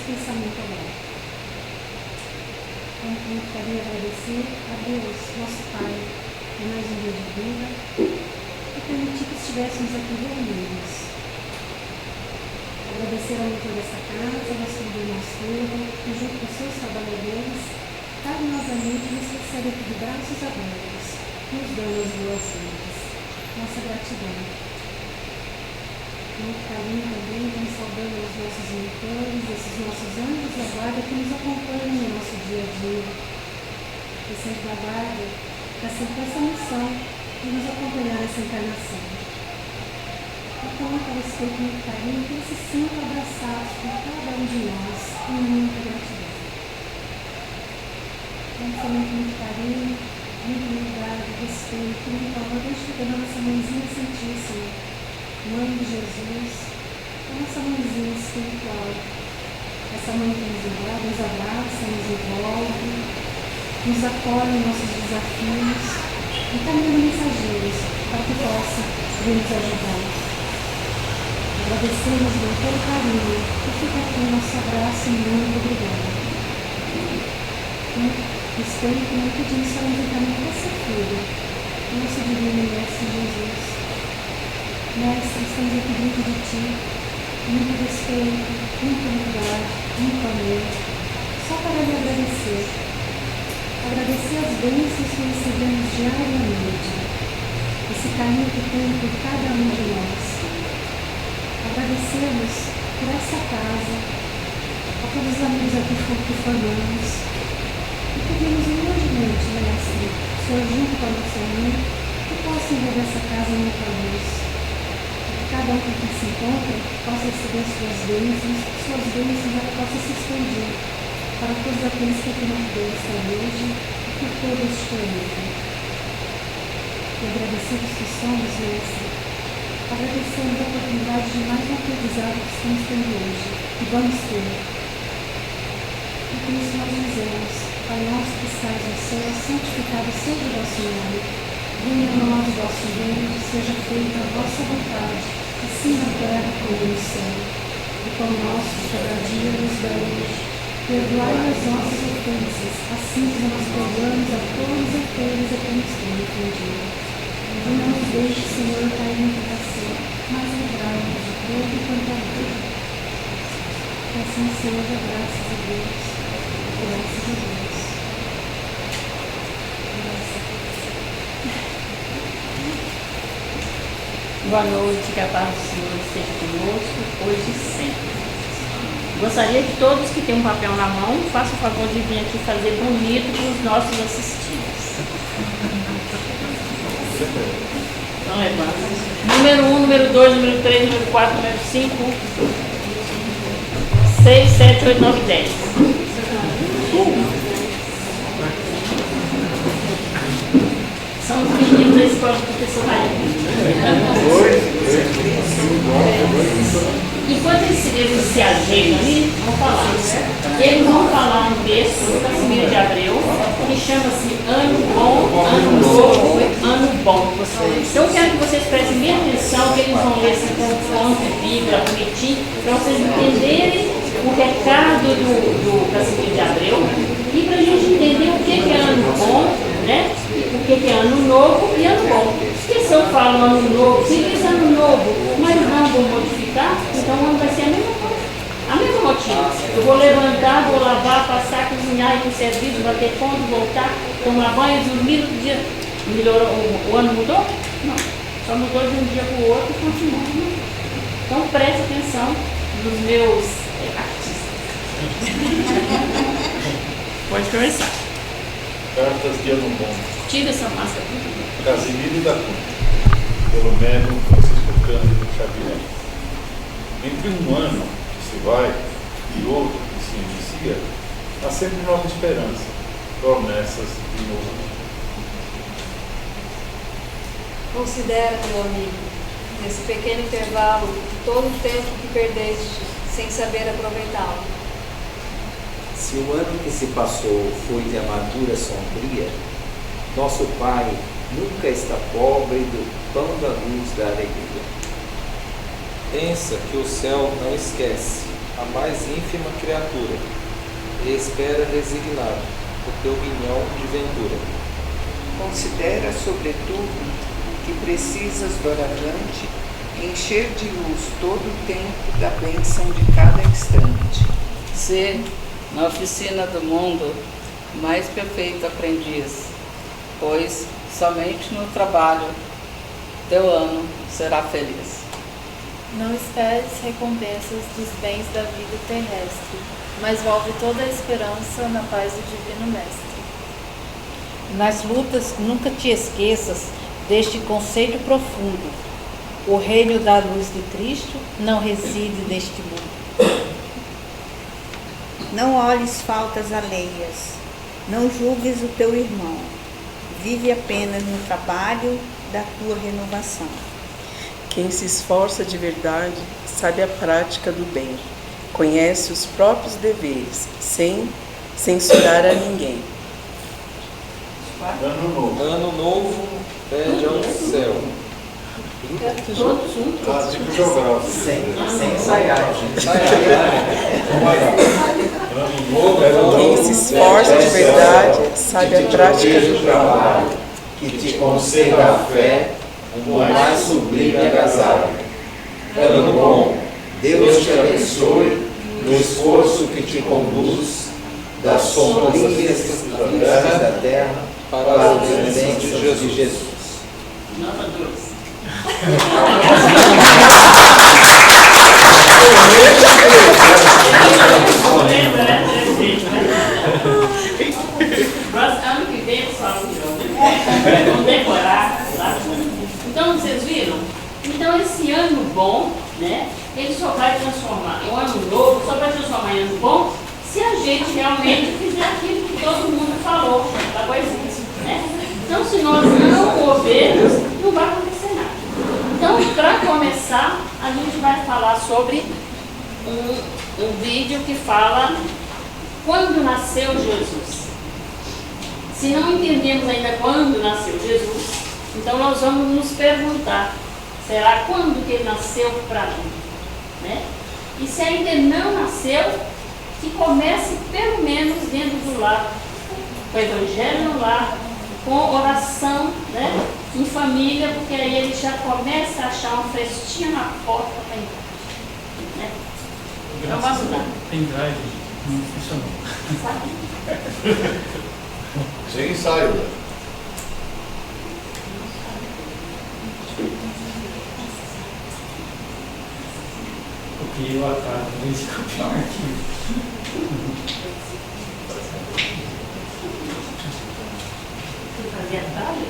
pensamento agora. Vamos com muito carinho agradecer a Deus, nosso Pai, por mais um dia de vida e permitir que estivéssemos aqui reunidos. Agradecer ao motor dessa casa, ao nosso irmão Silva, que junto com seus trabalhadores, carinhosamente nos recebe aqui de braços abertos, nos dando as boas-vindas. Nossa gratidão. Muito carinho também, vamos saudando os nossos mentores, esses nossos anjos da guarda que nos acompanham no nosso dia a dia. E sempre da guarda, está sempre essa missão de nos acompanhar nessa encarnação. Então, para respeito e muito carinho, que eles se sintam abraçados por cada um de nós, em muita gratidão. Vamos também com muito carinho, muita humildade, respeito, muito amor, identificando a nossa mãezinha santíssima, Mãe de Jesus, a nossa mãezinha espiritual. Essa mãe que nos envolve, nos abraça, nos envolve, nos acolhe em nossos desafios e também mensageiros para que possa vir nos ajudar. Agradecemos com todo carinho e fica aqui o nosso abraço e muito obrigada. Respeito e pedimos para o encaminho dessa filha, nosso divino Mestre Jesus. Mestre, estamos aqui diante de Ti, muito respeito, muita humildade, muito amor, só para lhe agradecer. Agradecer as bênçãos que recebemos diariamente, esse carinho que tem por cada um de nós. Agradecemos por essa casa, a todos os amigos aqui que formamos, e pedimos humildemente, Mestre, o Senhor junto com a nossa mãe, que possa envolver essa casa em muita luz. Que cada um que aqui se encontra possa receber suas bênçãos possam se expandir para todos aqueles que aqui não puderam estar hoje e por todo este planeta. E agradecidos que somos, Mestre, agradecemos a oportunidade de mais um aprendizado que estamos tendo hoje, que vamos ter. E por isso nós dizemos, Pai nosso que estás no céu, santificado seja o vosso nome. Venha a nós o vosso reino, seja feita a vossa vontade, assim na terra como no céu. O pão nosso de cada dia nos dai hoje. Perdoai as nossas ofensas, assim como nós perdoamos a todos aqueles a quem nos têm ofendido. E não nos deixe, Senhor, cair em tentação, mas livrai-nos de todo quanto é mal. Que assim seja, graças a Deus. Graças a Deus. Boa noite, que a paz do Senhor esteja conosco, hoje e sempre. Gostaria que todos que têm um papel na mão, façam o favor de vir aqui fazer bonito para os nossos assistidos. Não é fácil. Número 1, número 2, número 3, número 4, número 5, 6, 7, 8, 9, 10. São os meninos da escola do professor Rainha. Enquanto eles se ajeitam ali, vão falar. Eles vão falar um texto do Casimiro de Abreu que chama-se Ano Bom, Ano Novo, Ano Bom. Então eu quero que vocês prestem bem atenção, que eles vão ler assim com fonte, vibra, bonitinho, para vocês entenderem o recado do Casimiro de Abreu e para a gente entender o que é ano bom, né? O que é ano novo e ano bom. Porque se eu falo ano novo, se diz ano novo, mas não vou modificar, então o ano vai ser a mesma coisa. A mesma rotina. Eu vou levantar, vou lavar, passar, cozinhar, ir para o serviço, bater ponto, voltar, tomar banho, dormir no dia. Melhorou? O ano mudou? Não. Só mudou de um dia para o outro e continua. Então preste atenção nos meus artistas. Pode começar. Cartas de Ano Bom. Tira essa máscara. Casimiro da Cunha, pelo menos Francisco Cândido Xavier. Entre um ano que se vai e outro que se inicia, há sempre nova esperança, promessas de novo. Considera, meu amigo, nesse pequeno intervalo, todo o tempo que perdeste sem saber aproveitá-lo. Se o ano que se passou foi de amargura sombria, nosso Pai nunca está pobre do pão da luz da alegria. Pensa que o céu não esquece a mais ínfima criatura, e espera resignado o teu guinhão de ventura. Considera, sobretudo, que precisas doravante encher de luz todo o tempo da bênção de cada instante. Ser, na oficina do mundo, mais perfeito aprendiz, pois somente no trabalho teu ano será feliz. Não esperes recompensas dos bens da vida terrestre, mas volve toda a esperança na paz do Divino Mestre. Nas lutas, nunca te esqueças deste conceito profundo. O reino da luz de Cristo não reside neste mundo. Não olhes faltas alheias, não julgues o teu irmão. Vive apenas no trabalho da tua renovação. Quem se esforça de verdade sabe a prática do bem, conhece os próprios deveres, sem censurar a ninguém. Ano novo pede ao céu. Tipo geográfico. Sem ensaiar, gente. Quem se esforça de verdade sabe a prática do trabalho, que te conceda a fé, o mais sublime agasalho. Ano bom, Deus te abençoe no esforço que te conduz das sombrias dificuldades da terra para os descendentes de Jesus. Nota 2. Ano que vem eles falam de novo. Vamos decorar. Tá? Então, vocês viram? Então, esse ano bom, né? Ele só vai transformar, o ano novo só vai transformar em ano bom se a gente realmente fizer aquilo que todo mundo falou da coisinha, né? Então, se nós não movermos, não vai acontecer nada. Então, para começar, a gente vai falar sobre um vídeo que fala quando nasceu Jesus. Se não entendemos ainda quando nasceu Jesus, então nós vamos nos perguntar, será quando que ele nasceu para mim? Né? E se ainda não nasceu, que comece pelo menos dentro do lar, com o evangelho no lar, com oração, né? Em família, porque aí ele já começa a achar uma frestinha na porta para entrar. Né? Então vamos lá. Tem drive, não funcionou. Sem ensaio. Né? Copiei o atraso, em vez de copiar o arquivo. Fazer atalho?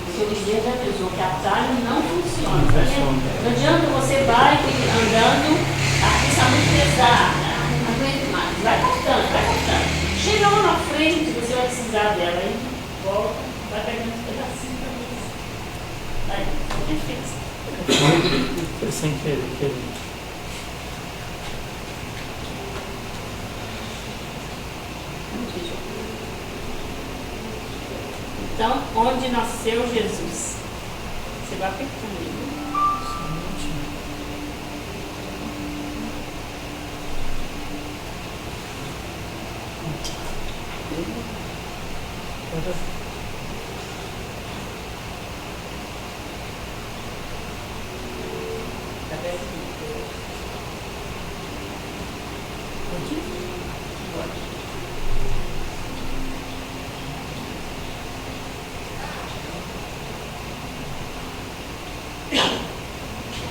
O seu dia já avisou que atalho não funciona. Não adianta você vai andando, aqui está muito pesado, não aguento mais. Vai cortando. Chega lá na frente, você vai precisar dela, aí volta, vai pegando uns pedacinhos para você. Vai, perfeito. Foi sem querer. Então, onde nasceu Jesus? Você vai apertando ele.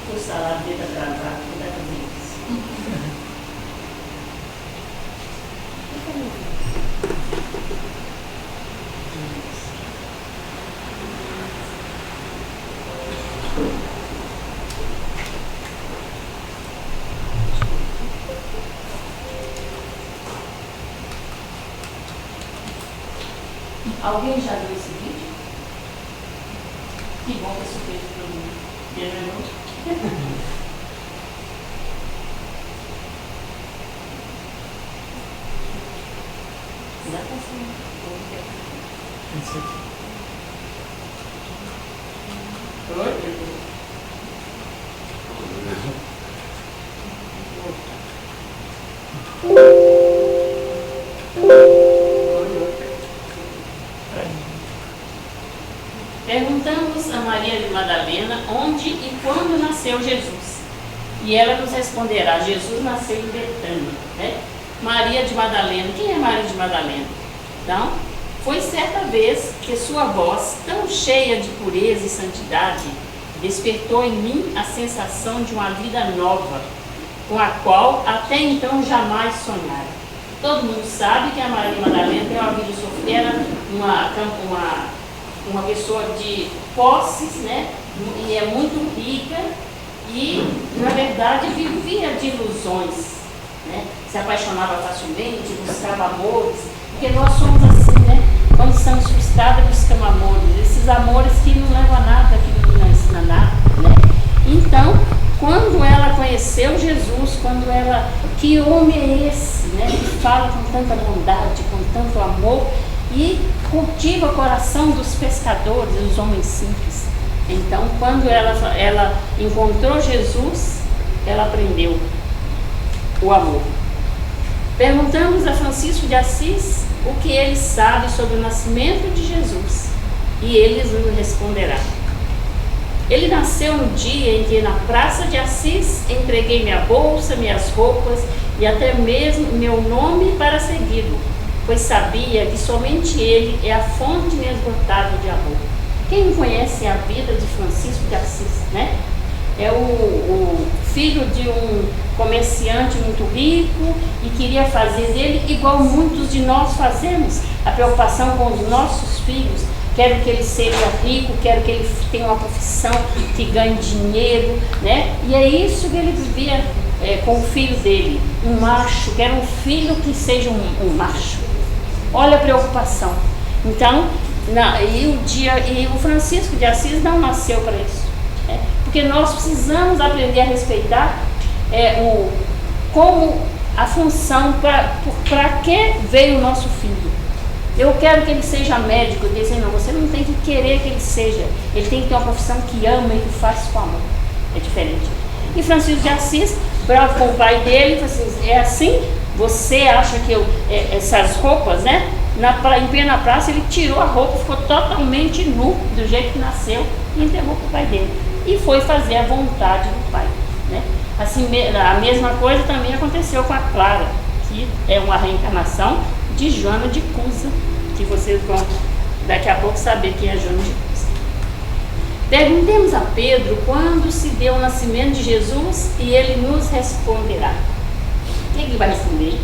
O salário dele atrasado, que vai fazer isso. Alguém já viu esse vídeo? Que bom que isso fez para mim. Esse aqui. Perguntamos a Maria de Madalena onde e quando nasceu Jesus. E ela nos responderá: Jesus nasceu em Betânia. Né? Maria de Madalena. Quem é Maria de Madalena? Então, foi certa vez que sua voz, tão cheia de pureza e santidade, despertou em mim a sensação de uma vida nova, com a qual até então jamais sonhara. Todo mundo sabe que a Maria de Madalena tem uma vida sofrida, uma pessoa de posses, né? E é muito rica e, na verdade, vivia de ilusões, né? Se apaixonava facilmente, buscava amores, porque nós somos assim, né? Quando estamos frustrados, buscamos amores, esses amores que não levam a nada, que não ensinam nada, né? Então, quando ela conheceu Jesus, quando ela, que homem é esse, né? Que fala com tanta bondade, com tanto amor, e cultiva o coração dos pescadores, dos homens simples. Então, quando ela encontrou Jesus, ela aprendeu o amor. Perguntamos a Francisco de Assis o que ele sabe sobre o nascimento de Jesus, e ele nos responderá. Ele nasceu no dia em que na Praça de Assis entreguei minha bolsa, minhas roupas e até mesmo meu nome para segui-lo, pois sabia que somente ele é a fonte inesgotável de amor. Quem não conhece a vida de Francisco de Assis, né? É o filho de um comerciante muito rico e queria fazer dele igual muitos de nós fazemos, a preocupação com os nossos filhos. Quero que ele seja rico, quero que ele tenha uma profissão, que ganhe dinheiro, né? E é isso que ele vivia com o filho dele, um macho, quero um filho que seja um macho. Olha a preocupação. Então, e o Francisco de Assis não nasceu para isso, né? Porque nós precisamos aprender a respeitar como a função, para que veio o nosso filho. Eu quero que ele seja médico. Eu disse, não, você não tem que querer que ele seja. Ele tem que ter uma profissão que ama e que faz com amor. É diferente. E Francisco de Assis, bravo com o pai dele, falou assim, é assim? Você acha que essas roupas, né? Em pé na praça, ele tirou a roupa, ficou totalmente nu, do jeito que nasceu, e entregou para o pai dele. E foi fazer a vontade do pai, né? Assim, a mesma coisa também aconteceu com a Clara, que é uma reencarnação de Joana de Cusa, que vocês vão daqui a pouco saber quem é Joana de Cusa. Perguntemos a Pedro quando se deu o nascimento de Jesus e ele nos responderá. Quem que vai responder?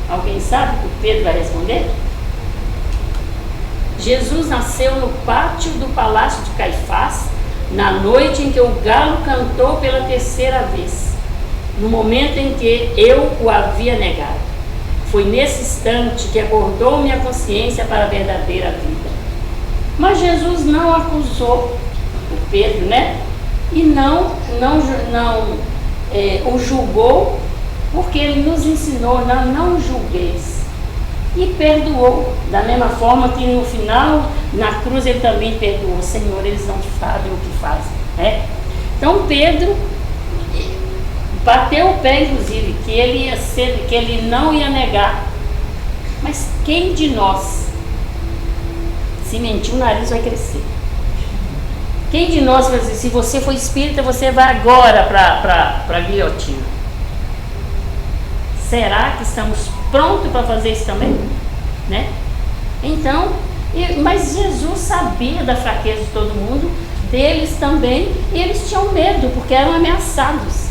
Alguém sabe o que o Pedro vai responder? Jesus nasceu no pátio do palácio de Caifás, na noite em que o galo cantou pela terceira vez, no momento em que eu o havia negado. Foi nesse instante que acordou minha consciência para a verdadeira vida. Mas Jesus não acusou o Pedro, né? E não o julgou, porque ele nos ensinou, não julgueis. E perdoou, da mesma forma que no final, na cruz, ele também perdoou. Senhor, eles não sabem o que fazem, né? Então Pedro bateu o pé, inclusive, que ele não ia negar. Mas quem de nós, se mentir, o nariz vai crescer? Quem de nós vai dizer, se você for espírita, você vai agora para a guilhotina? Será que estamos prontos para fazer isso também? Né? Então, mas Jesus sabia da fraqueza de todo mundo, deles também, e eles tinham medo, porque eram ameaçados.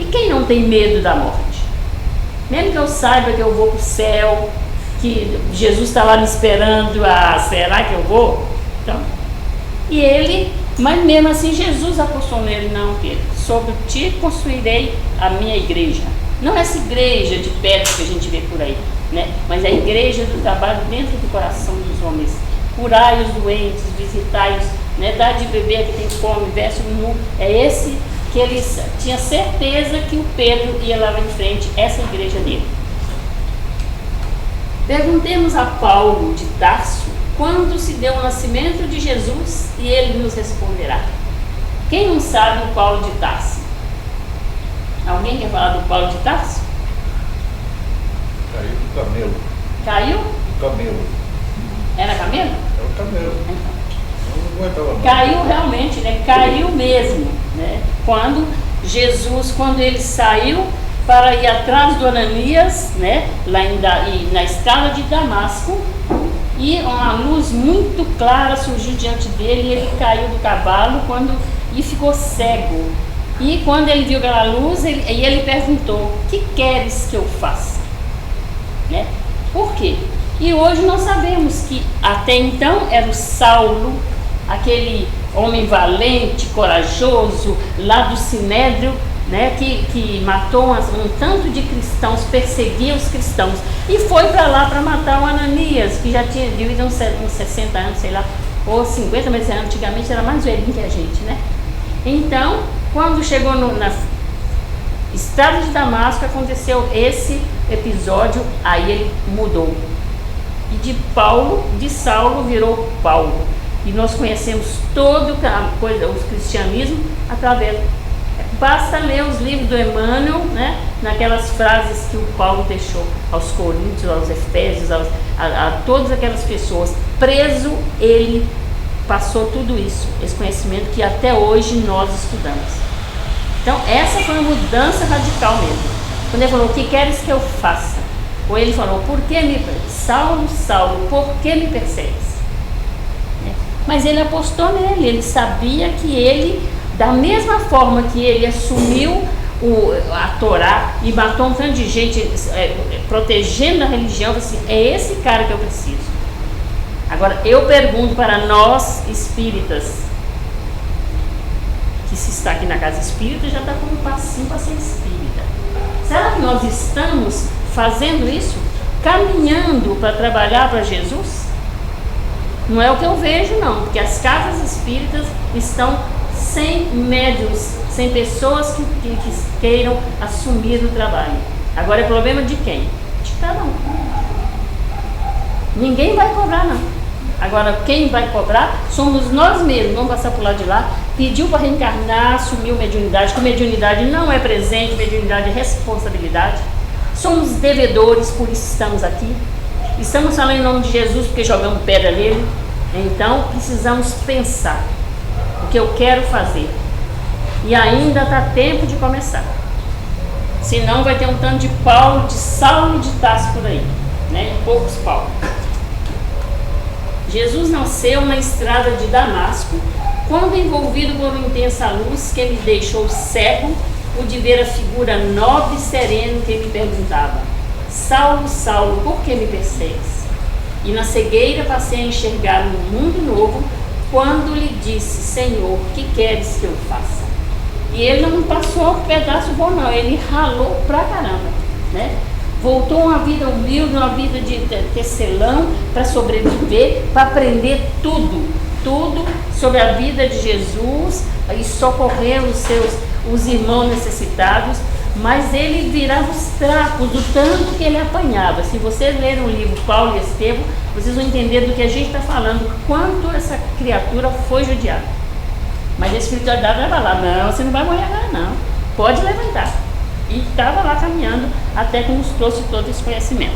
E quem não tem medo da morte? Mesmo que eu saiba que eu vou para o céu, que Jesus está lá me esperando, será que eu vou? Então, mas mesmo assim Jesus apostou nele, não, Pedro, sobre ti construirei a minha igreja. Não essa igreja de pedra que a gente vê por aí, né? Mas a igreja do trabalho dentro do coração dos homens. Curai os doentes, visitai-os, né? Dá de beber que tem fome, veste nu. É esse que ele tinha certeza que o Pedro ia lá em frente, essa igreja dele. Perguntemos a Paulo de Tarso quando se deu o nascimento de Jesus, e ele nos responderá. Quem não sabe o Paulo de Tarso? Alguém quer falar do Paulo de Tarso? Caiu do camelo. Caiu? Do camelo. Era camelo? É o camelo. Não aguentava mais. Caiu realmente, né? Caiu mesmo, né? Quando Jesus, quando ele saiu para ir atrás do Ananias, né? Lá na estrada de Damasco, e uma luz muito clara surgiu diante dele, e ele caiu do cavalo e ficou cego. E quando ele viu aquela luz, ele perguntou: "Que queres que eu faça?" Né? Por quê? E hoje nós sabemos que até então era o Saulo, aquele homem valente, corajoso, lá do Sinédrio, né, que matou um tanto de cristãos, perseguia os cristãos, e foi para lá para matar o Ananias, que já tinha vivido uns 60 anos, sei lá, ou 50, mas antigamente era mais velhinho que a gente, né? Então, quando chegou na estrada de Damasco, aconteceu esse episódio, aí ele mudou. E de Saulo virou Paulo. E nós conhecemos todo o cristianismo através. Basta ler os livros do Emmanuel, né, naquelas frases que o Paulo deixou aos Coríntios, aos Efésios, a todas aquelas pessoas. Preso, ele passou tudo isso, esse conhecimento que até hoje nós estudamos. Então, essa foi uma mudança radical mesmo. Quando ele falou: "O que queres que eu faça?" Ou ele falou: "Por que Saulo, Saulo, por que me persegues?" Mas ele apostou nele, ele sabia que ele, da mesma forma que ele assumiu a Torá e matou um tanto de gente protegendo a religião, assim, é esse cara que eu preciso. Agora, eu pergunto para nós espíritas, que se está aqui na casa espírita já está com um passinho para ser espírita. Será que nós estamos fazendo isso? Caminhando para trabalhar para Jesus? Não é o que eu vejo, não, porque as casas espíritas estão sem médiuns, sem pessoas que queiram assumir o trabalho. Agora é problema de quem? De cada um. Ninguém vai cobrar, não. Agora, quem vai cobrar somos nós mesmos. Vamos passar por lá de lá. Pediu para reencarnar, assumiu mediunidade, que mediunidade não é presente, mediunidade é responsabilidade. Somos devedores, por isso estamos aqui. Estamos falando em nome de Jesus porque jogamos pedra nele. Então precisamos pensar o que eu quero fazer. E ainda está tempo de começar. Senão vai ter um tanto de Paulo, de Saulo de Tarso por aí, né? Poucos Paulo. Jesus nasceu na estrada de Damasco, quando envolvido por uma intensa luz que me deixou cego, pude ver a figura nobre e serena que me perguntava: "Saulo, Saulo, por que me persegues?" E na cegueira passei a enxergar um mundo novo, quando lhe disse: "Senhor, que queres que eu faça?" E ele não passou um pedaço bom, não, ele ralou pra caramba, né? Voltou a uma vida humilde, uma vida de tecelão, para sobreviver, para aprender tudo sobre a vida de Jesus e socorrer os irmãos necessitados. Mas ele virava os trapos do tanto que ele apanhava. Se vocês lerem o livro Paulo e Estevão, vocês vão entender do que a gente está falando, quanto essa criatura foi judiada. Mas a espiritualidade estava lá: "Não, você não vai morrer agora, não, pode levantar." E estava lá caminhando até que nos trouxe todo esse conhecimento.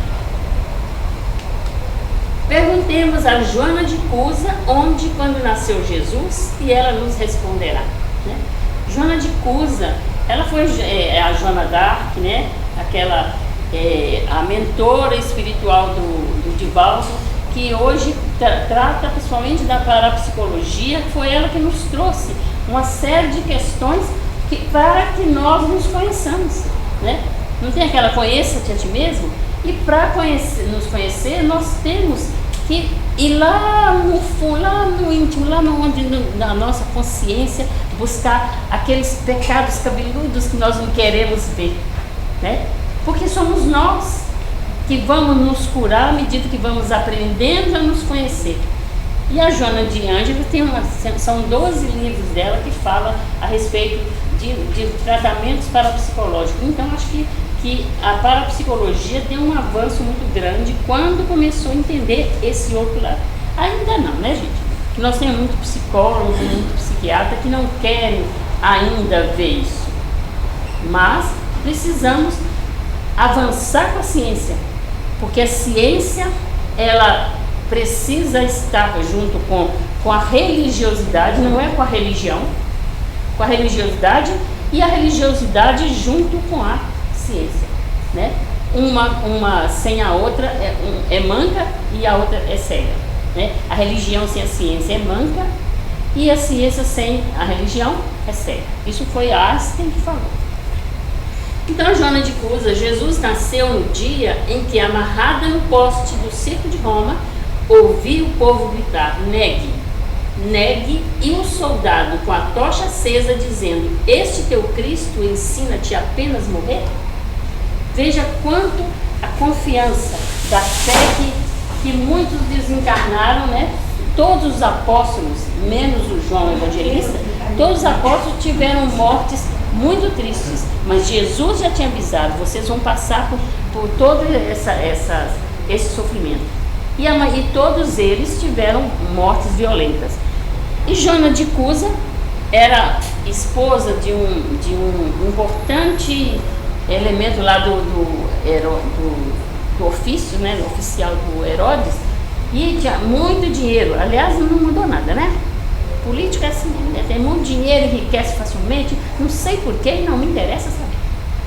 Perguntemos a Joana de Cusa onde e quando nasceu Jesus, e ela nos responderá, né? Joana de Cusa, ela foi a Joana d'Arc, né? Aquela, a mentora espiritual do Divaldo, que hoje trata principalmente da parapsicologia. Foi ela que nos trouxe uma série de questões para que nós nos conheçamos, né? Não tem aquela "conheça-te a ti mesmo"? E para nos conhecer, nós temos que ir lá no fundo, lá no íntimo, lá na nossa consciência, buscar aqueles pecados cabeludos que nós não queremos ver, né? Porque somos nós que vamos nos curar à medida que vamos aprendendo a nos conhecer. E a Joana de Ângelo são 12 livros dela que falam a respeito de tratamentos parapsicológicos. Então, acho que a parapsicologia deu um avanço muito grande quando começou a entender esse outro lado. Ainda não, né, gente? Nós temos muito psicólogo, muito psiquiatra que não querem ainda ver isso. Mas precisamos avançar com a ciência, porque a ciência, ela precisa estar junto com a religiosidade, não é com a religião, com a religiosidade, e a religiosidade junto com a ciência, né? Uma sem a outra é manca e a outra é cega, né? A religião sem a ciência é manca e a ciência sem a religião é cega. Isso foi Einstein que falou. Então, Joana de Cusa, Jesus nasceu no dia em que, amarrada no poste do circo de Roma, ouvi o povo gritar: negue, negue, e o soldado com a tocha acesa dizendo: este teu Cristo ensina-te apenas morrer? Veja quanto a confiança da fé que muitos desencarnaram, né? Todos os apóstolos, menos o João Evangelista, todos os apóstolos tiveram mortes muito tristes, mas Jesus já tinha avisado: vocês vão passar por todo esse sofrimento. E todos eles tiveram mortes violentas. E Joana de Cusa era esposa de um importante elemento lá do ofício, né, do oficial do Herodes, e tinha muito dinheiro. Aliás, não mudou nada, né? Político é assim, né? Tem muito dinheiro, enriquece facilmente, não sei porquê e não me interessa saber,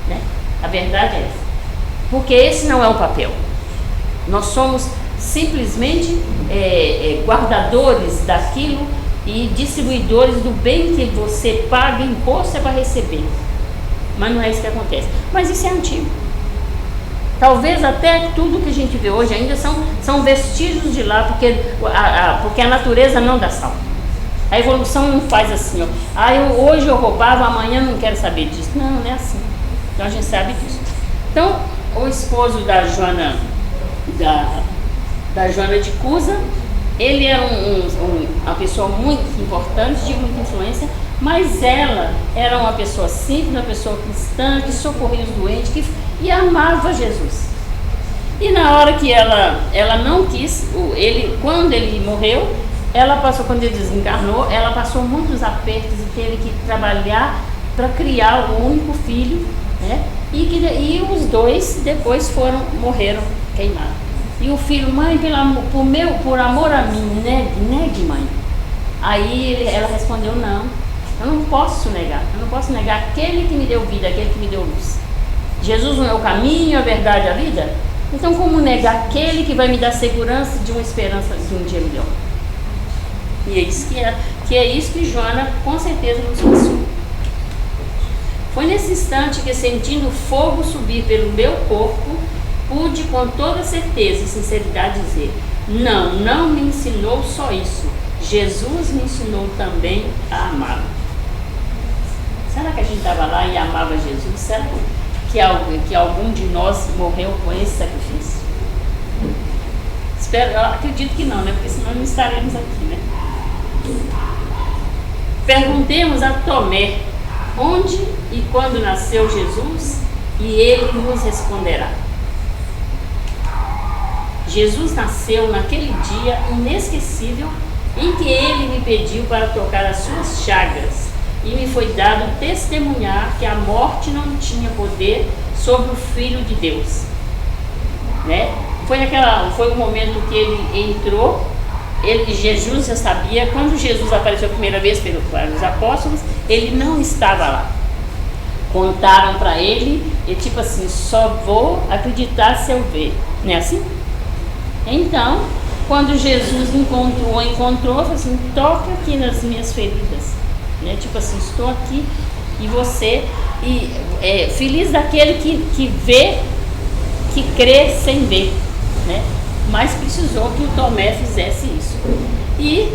né? A verdade é essa. Porque esse não é o papel. Nós somos simplesmente guardadores daquilo e distribuidores do bem que você paga imposto é para receber. Mas não é isso que acontece. Mas isso é antigo. Talvez até tudo que a gente vê hoje ainda são vestígios de lá, porque a natureza não dá salto. A evolução não faz assim, ó. Hoje eu roubava, amanhã não quero saber disso. Não, não é assim. Então a gente sabe disso. Então, o esposo da Joana de Cusa, ele era uma pessoa muito importante, de muita influência, mas ela era uma pessoa simples, uma pessoa cristã, que socorria os doentes e amava Jesus. E na hora que ela não quis, quando ele morreu, quando ele desencarnou, ela passou muitos apertos e teve que trabalhar para criar o único filho, né? E os dois depois morreram queimados. E o filho: mãe, por amor a mim, negue, mãe. Aí ela respondeu: não, eu não posso negar aquele que me deu vida, aquele que me deu luz. Jesus não é o caminho, a verdade, a vida? Então como negar aquele que vai me dar segurança de uma esperança de um dia melhor? E é isso que Joana com certeza nos passou. Foi nesse instante que, sentindo fogo subir pelo meu corpo, pude com toda certeza e sinceridade dizer: não me ensinou só isso, Jesus me ensinou também a amá-lo. Será que a gente estava lá e amava Jesus? Será que algum de nós morreu com esse sacrifício? Eu acredito que não, né? Porque senão não estaremos aqui, né? Perguntemos a Tomé onde e quando nasceu Jesus, e ele nos responderá. Jesus nasceu naquele dia inesquecível em que ele me pediu para tocar as suas chagas, e me foi dado testemunhar que a morte não tinha poder sobre o Filho de Deus, né? Foi o momento que ele entrou. Jesus já sabia. Quando Jesus apareceu a primeira vez para os apóstolos, ele não estava lá. Contaram para ele, e tipo assim: só vou acreditar se eu ver, não é assim? Então, quando Jesus encontrou, falou assim: toca aqui nas minhas feridas, né? Tipo assim, estou aqui e você, feliz daquele que vê, que crê sem ver, né? Mas precisou que o Tomé fizesse isso. E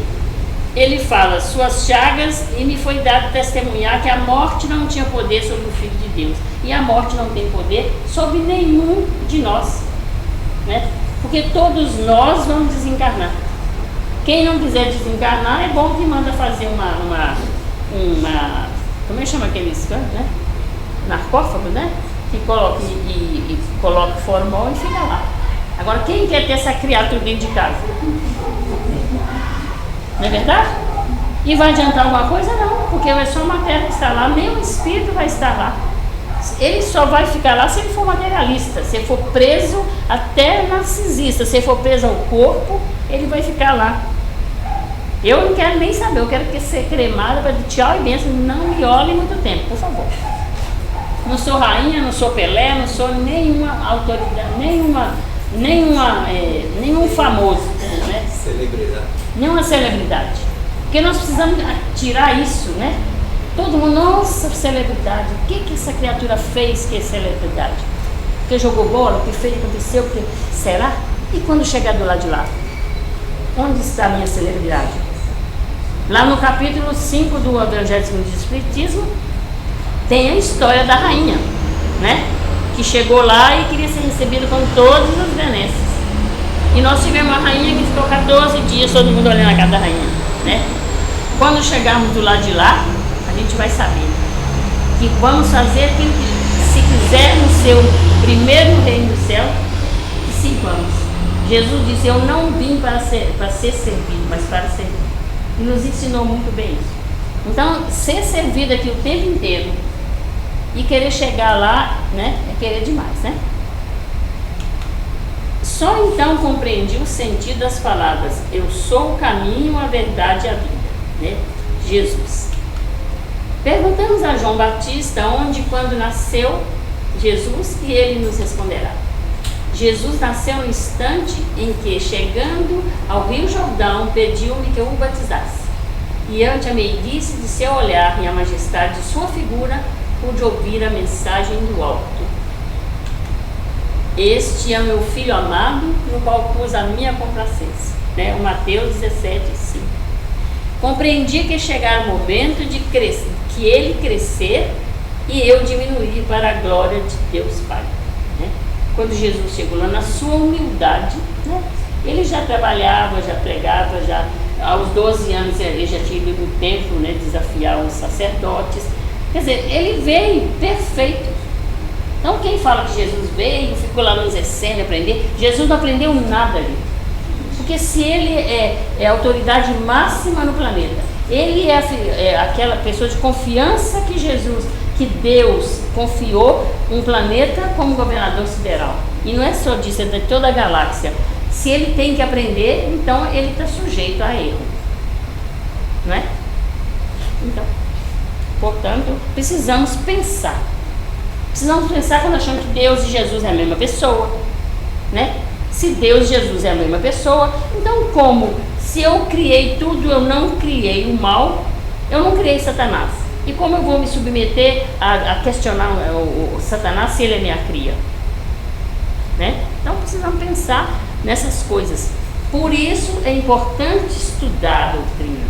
ele fala: suas chagas, e me foi dado testemunhar que a morte não tinha poder sobre o Filho de Deus. E a morte não tem poder sobre nenhum de nós, né? Porque todos nós vamos desencarnar. Quem não quiser desencarnar, é bom que manda fazer uma como é que chama aqueles cantos, né? Narcófago, né? Que coloca coloca formol e fica lá. Agora, quem quer ter essa criatura dentro de casa? Não é verdade? E vai adiantar alguma coisa? Não, porque é só a matéria que está lá, nem o espírito vai estar lá. Ele só vai ficar lá se ele for materialista, se ele for preso até narcisista, se ele for preso ao corpo, ele vai ficar lá. Eu não quero nem saber, eu quero ser cremada para tchau e benção, não me olhe muito tempo, por favor. Não sou rainha, não sou Pelé, não sou nenhuma autoridade, nenhum famoso, né? Celebridade. Nenhuma celebridade. Porque nós precisamos tirar isso, né? Todo mundo, nossa, celebridade, o que essa criatura fez que é celebridade? Porque jogou bola, o que fez, aconteceu, porque... será? E quando chegar do lado de lá? Onde está a minha celebridade? Lá no capítulo 5 do Evangelho segundo o Espiritismo, tem a história da rainha, né? Que chegou lá e queria ser recebida com todos os veneces. E nós tivemos uma rainha que ficou 14 dias, todo mundo olhando a cara da rainha, né? Quando chegarmos do lado de lá, a gente vai saber que vamos fazer aquilo que, se quisermos ser o primeiro no reino do céu, que sim, vamos. Jesus disse, eu não vim para ser servido, mas para servir. E nos ensinou muito bem isso. Então, ser servido aqui o tempo inteiro e querer chegar lá, né, é querer demais, né? Só então compreendi o sentido das palavras, eu sou o caminho, a verdade e a vida, né? Jesus. Perguntamos a João Batista onde e quando nasceu Jesus e ele nos responderá. Jesus nasceu no instante em que, chegando ao Rio Jordão, pediu-me que eu o batizasse. E ante a meiguice de seu olhar e a majestade de sua figura, pude ouvir a mensagem do alto. Este é meu filho amado, no qual pus a minha complacência. Né? O Mateus 17:5. Compreendi que chegara o momento de crescer, que ele crescer e eu diminuir para a glória de Deus Pai. Né? Quando Jesus chegou lá na sua humildade, né? Ele já trabalhava, já pregava, já aos 12 anos ele já tinha ido no templo, né, desafiar os sacerdotes. Quer dizer, ele veio perfeito. Então quem fala que Jesus veio, ficou lá nos essênios aprender, Jesus não aprendeu nada ali. Porque se ele é a autoridade máxima no planeta, ele é aquela pessoa de confiança que Deus confiou um planeta como governador sideral. E não é só disso, é de toda a galáxia. Se ele tem que aprender, então ele está sujeito a erro. Não é? Então, portanto, precisamos pensar. Precisamos pensar quando achamos que Deus e Jesus é a mesma pessoa, né? Se Deus e Jesus é a mesma pessoa, então como? Se eu criei tudo, eu não criei o mal, eu não criei Satanás. E como eu vou me submeter a questionar o Satanás se ele é minha cria? Né? Então precisamos pensar nessas coisas. Por isso é importante estudar a doutrina.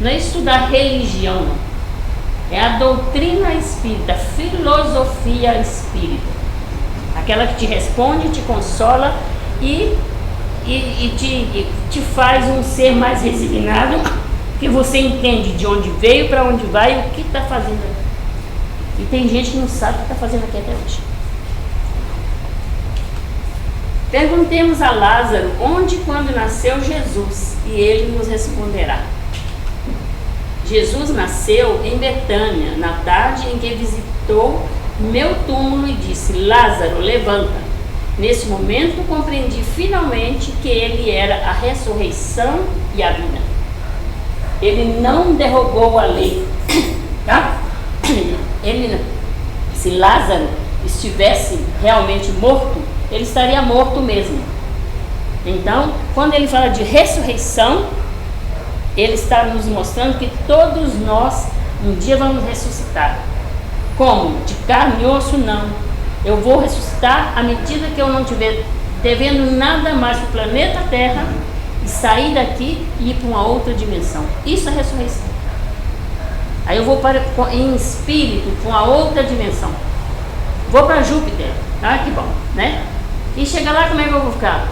Não é estudar religião, não. É a doutrina espírita, a filosofia espírita. Aquela que te responde, te consola e te faz um ser mais resignado, porque você entende de onde veio, para onde vai e o que está fazendo aqui. E tem gente que não sabe o que está fazendo aqui até hoje. Perguntemos a Lázaro onde e quando nasceu Jesus, e ele nos responderá. Jesus nasceu em Betânia, na tarde em que visitou meu túmulo e disse, Lázaro, levanta. Nesse momento compreendi finalmente que ele era a ressurreição e a vida. Ele não derrogou a lei. Tá? Se Lázaro estivesse realmente morto, ele estaria morto mesmo. Então, quando ele fala de ressurreição, ele está nos mostrando que todos nós um dia vamos ressuscitar. Como? De carne e osso, não. Eu vou ressuscitar à medida que eu não estiver devendo nada mais para o planeta Terra e sair daqui e ir para uma outra dimensão. Isso é ressurreição. Aí eu vou em espírito para uma outra dimensão. Vou para Júpiter. Ah, que bom, né? E chega lá, como é que eu vou ficar?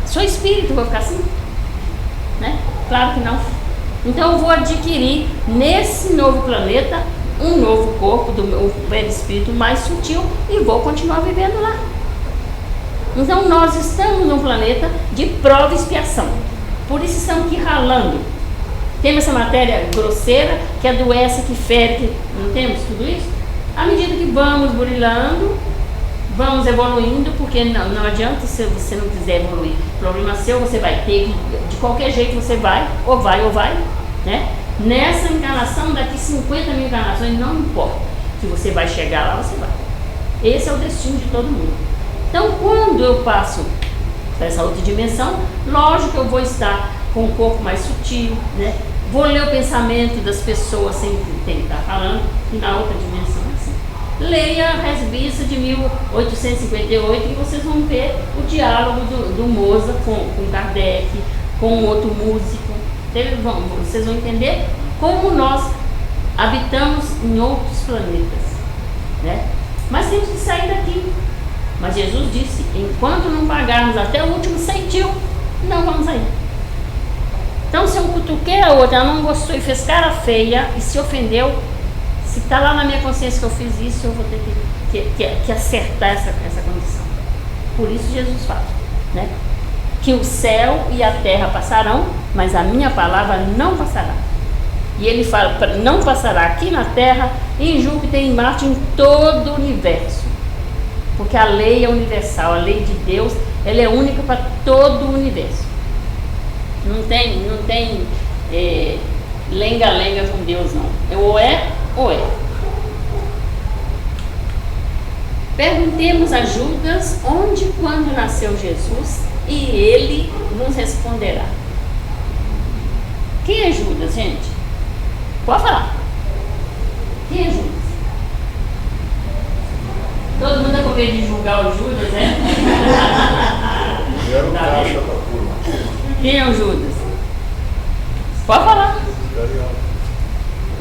Sou espírito, vou ficar assim? Né? Claro que não. Então eu vou adquirir nesse novo planeta um novo corpo do meu perispírito mais sutil e vou continuar vivendo lá. Então nós estamos num planeta de prova e expiação. Por isso estamos aqui ralando. Temos essa matéria grosseira que adoece, que fere, que não temos tudo isso? À medida que vamos burilando, vamos evoluindo, porque não adianta se você não quiser evoluir. Problema seu, você vai ter, de qualquer jeito você vai, ou vai, né? Nessa encarnação, daqui 50 mil encarnações, não importa que você vai chegar lá, você vai. Esse é o destino de todo mundo. Então, quando eu passo para essa outra dimensão, lógico que eu vou estar com um corpo mais sutil, né? Vou ler o pensamento das pessoas sem ter que estar falando, e na outra dimensão é assim. Leia a Resbissa de 1858 e vocês vão ver o diálogo do Mozart com Kardec, com outro músico. Vocês vão entender como nós habitamos em outros planetas, né? Mas temos que sair daqui. Mas Jesus disse, enquanto não pagarmos até o último centil, não vamos sair. Então, se eu cutuquei a outra, ela não gostou e fez cara feia e se ofendeu, se está lá na minha consciência que eu fiz isso, eu vou ter que acertar essa condição. Por isso Jesus fala, né? Que o céu e a terra passarão, mas a minha palavra não passará. E ele fala, não passará aqui na terra, em Júpiter, em Marte, em todo o universo. Porque a lei é universal, a lei de Deus, ela é única para todo o universo. Não tem lenga-lenga com Deus, não. Ou é, ou é. Perguntemos a Judas onde e quando nasceu Jesus e ele nos responderá. Quem é Judas, gente? Pode falar. Quem é Judas? Todo mundo está com medo de julgar o Judas, né? Era um caixa para turma. Quem é o Judas? Pode falar.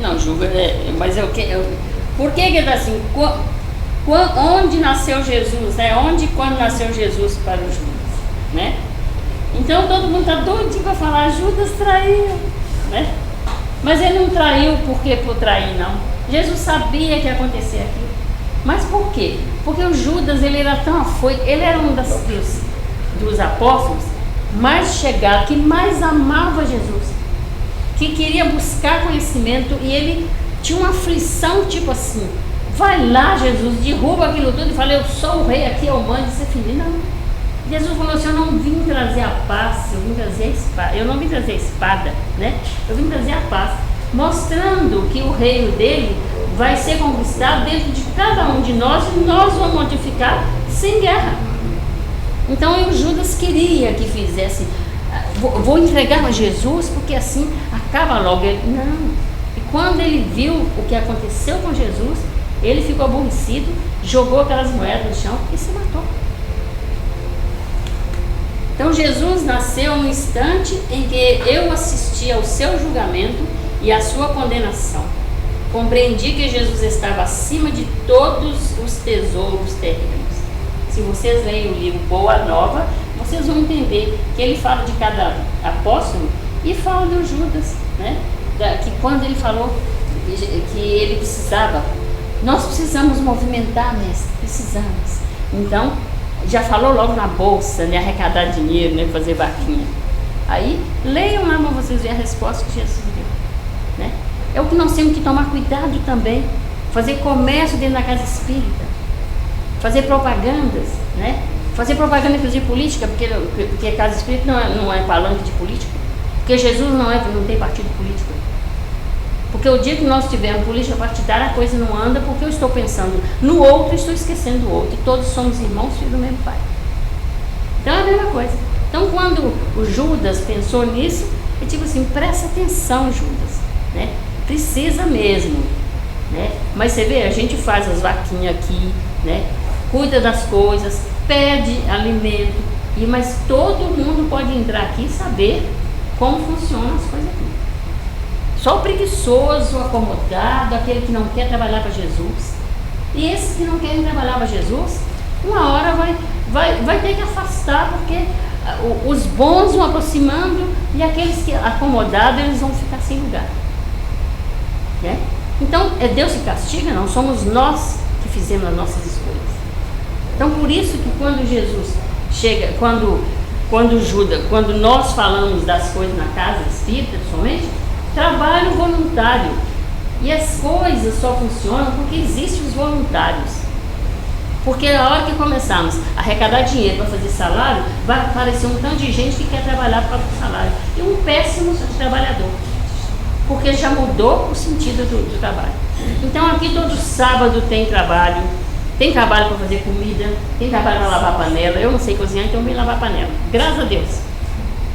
Não, julga, mas por que está assim? Onde nasceu Jesus, né? Onde e quando nasceu Jesus para o Judas, né? Então todo mundo está doidinho para falar, Judas traiu, né? Mas ele não traiu por trair, não. Jesus sabia que ia acontecer aquilo. Mas por quê? Porque o Judas, ele era tão afoito, ele era um dos apóstolos mais chegado, que mais amava Jesus, que queria buscar conhecimento, e ele tinha uma aflição tipo assim, vai lá Jesus, derruba aquilo tudo e fala, eu sou o rei aqui, eu mando, e você filho, não. Jesus falou assim, eu não vim trazer a paz, eu vim trazer a espada, eu não vim trazer a espada, né? Eu vim trazer a paz, mostrando que o reino dele vai ser conquistado dentro de cada um de nós, e nós vamos modificar sem guerra. Então o Judas queria que fizesse, vou entregar a Jesus porque assim acaba logo. Ele, não. E quando ele viu o que aconteceu com Jesus, ele ficou aborrecido, jogou aquelas moedas no chão e se matou. Então Jesus nasceu no instante em que eu assisti ao seu julgamento e à sua condenação. Compreendi que Jesus estava acima de todos os tesouros terrenos. Se vocês leem o livro Boa Nova, vocês vão entender que ele fala de cada apóstolo e fala do Judas, né? Que quando ele falou que ele precisava, nós precisamos movimentar, mestre, precisamos. Então, já falou logo na bolsa, né? Arrecadar dinheiro, né? Fazer vaquinha. Aí, leiam lá para vocês verem a resposta que Jesus deu, né? É o que nós temos que tomar cuidado também, fazer comércio dentro da casa espírita, fazer propagandas, né? Fazer propaganda inclusive política, porque a casa espírita não é palanque de política, porque Jesus não tem partido político. Porque o dia que nós tivermos política partidária, a coisa não anda, porque eu estou pensando no outro e estou esquecendo do outro, e todos somos irmãos, filhos do mesmo pai. Então é a mesma coisa. Então quando o Judas pensou nisso, ele tipo assim, presta atenção, Judas, né? Precisa mesmo, né? Mas você vê, a gente faz as vaquinhas aqui, né? Cuida das coisas, pede alimento, mas todo mundo pode entrar aqui e saber como funcionam as coisas aqui. Só o preguiçoso, o acomodado, aquele que não quer trabalhar para Jesus. E esses que não querem trabalhar para Jesus, uma hora vai ter que afastar, porque os bons vão aproximando e aqueles que acomodados, eles vão ficar sem lugar. Né? Então, é Deus que castiga? Não, somos nós que fizemos as nossas escolhas. Então, por isso que quando Jesus chega, quando nós falamos das coisas na casa espírita, somente, Trabalho voluntário. E as coisas só funcionam porque existem os voluntários. Porque a hora que começarmos a arrecadar dinheiro para fazer salário, vai aparecer um tanto de gente que quer trabalhar para o salário. E um péssimo trabalhador. Porque já mudou o sentido do trabalho. Então aqui todo sábado tem trabalho para fazer comida, tem trabalho para lavar panela. Eu não sei cozinhar, então eu vim lavar panela. Graças a Deus.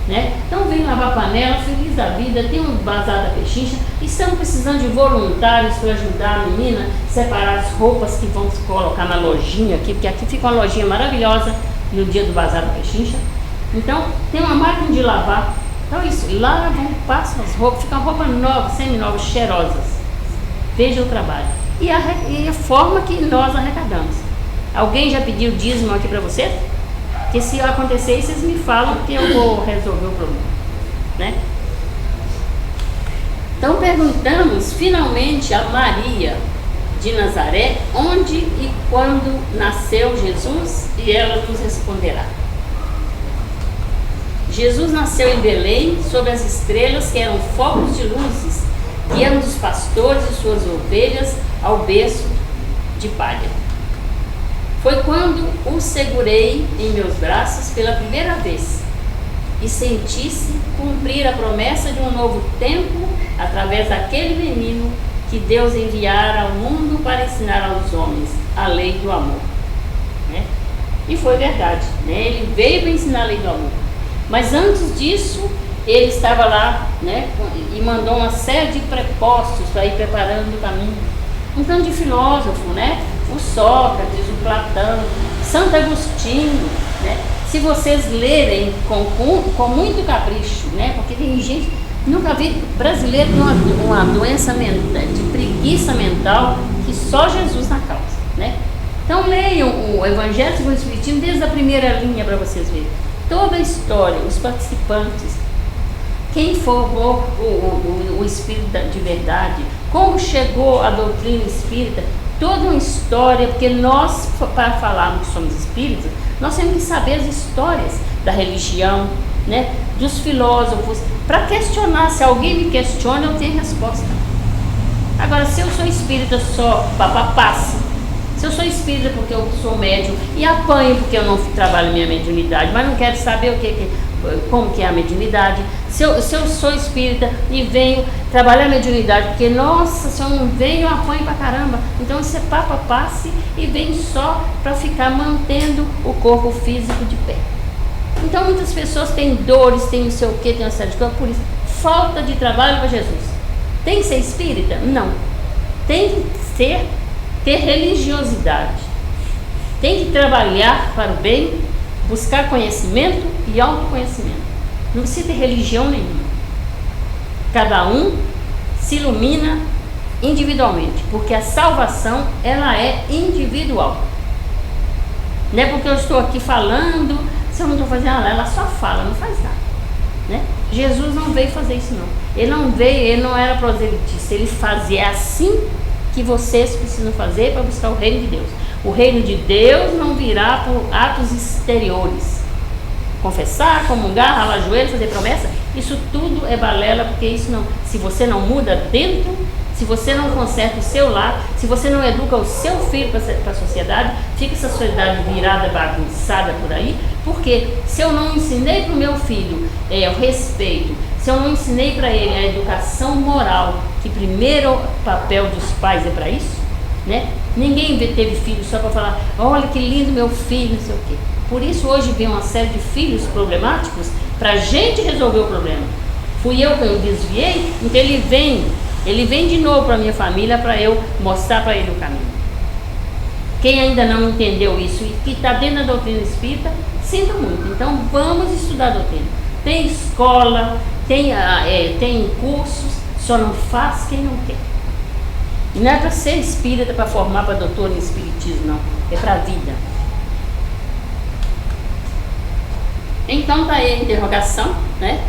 Né? Então vem lavar panela, feliz da vida, tem um bazar da pechincha. Estamos precisando de voluntários para ajudar a menina a separar as roupas que vão colocar na lojinha aqui, porque aqui fica uma lojinha maravilhosa no dia do bazar da pechincha. Então tem uma máquina de lavar. Então isso, lavam, passam as roupas, ficam roupas novas, semi-novas, cheirosas. Veja o trabalho. E a forma que nós arrecadamos. Alguém já pediu dízimo aqui para você? Que se acontecer, vocês me falam que eu vou resolver o problema, né? Então perguntamos finalmente a Maria de Nazaré onde e quando nasceu Jesus, e ela nos responderá. Jesus nasceu em Belém sob as estrelas que eram focos de luzes, guiando os pastores e suas ovelhas ao berço de palha. Foi quando o segurei em meus braços pela primeira vez e senti-se cumprir a promessa de um novo tempo através daquele menino que Deus enviara ao mundo para ensinar aos homens a lei do amor. Né? E foi verdade, né? Ele veio para ensinar a lei do amor. Mas antes disso, ele estava lá, né? E mandou uma série de prepostos para ir preparando o caminho. Um tanto de filósofo, né? O Sócrates, o Platão, Santo Agostinho, né? Se vocês lerem com muito capricho, né? Porque tem gente, nunca vi brasileiro com uma doença mental, de preguiça mental, que só Jesus na causa, né? Então leiam o Evangelho segundo o Espiritismo desde a primeira linha para vocês verem. Toda a história, os participantes, quem formou o espírito de verdade, como chegou a doutrina espírita, toda uma história, porque nós, para falarmos que somos espíritas, nós temos que saber as histórias da religião, né, dos filósofos, para questionar. Se alguém me questiona, eu tenho resposta. Agora, se eu sou espírita só para passe, se eu sou espírita porque eu sou médium e apanho porque eu não trabalho minha mediunidade, mas não quero saber como que é a mediunidade. Se eu sou espírita e venho trabalhar a mediunidade porque, nossa, se eu não venho, eu apanho pra caramba. Então isso é passe e vem só para ficar mantendo o corpo físico de pé. Então muitas pessoas têm dores, têm não sei o que, têm uma série de coisas, por isso, falta de trabalho para Jesus. Tem que ser espírita? Não. Tem que ter religiosidade. Tem que trabalhar para o bem, buscar conhecimento e autoconhecimento. Não precisa ter religião nenhuma. Cada um se ilumina individualmente, porque a salvação, ela é individual. Não é porque eu estou aqui falando, se eu não estou fazendo nada, ela só fala, não faz nada. Né? Jesus não veio fazer isso não. Ele não era proselitista, ele fazia assim que vocês precisam fazer para buscar o reino de Deus. O reino de Deus não virá por atos exteriores. Confessar, comungar, ralar joelho, fazer promessa, isso tudo é balela, porque isso não, se você não muda dentro, se você não conserta o seu lar, se você não educa o seu filho para a sociedade, fica essa sociedade virada, bagunçada por aí, porque se eu não ensinei para o meu filho o respeito, se eu não ensinei para ele a educação moral, que primeiro papel dos pais é para isso, né? Ninguém teve filho só para falar, olha que lindo meu filho, não sei o quê. Por isso hoje vem uma série de filhos problemáticos para a gente resolver o problema. Fui eu que eu desviei, então ele vem de novo para a minha família para eu mostrar para ele o caminho. Quem ainda não entendeu isso e que está dentro da doutrina espírita, sinto muito. Então vamos estudar a doutrina. Tem escola, tem cursos, só não faz quem não quer. E não é para ser espírita, para formar para doutor em espiritismo, não. É para a vida. Então está aí a interrogação, né?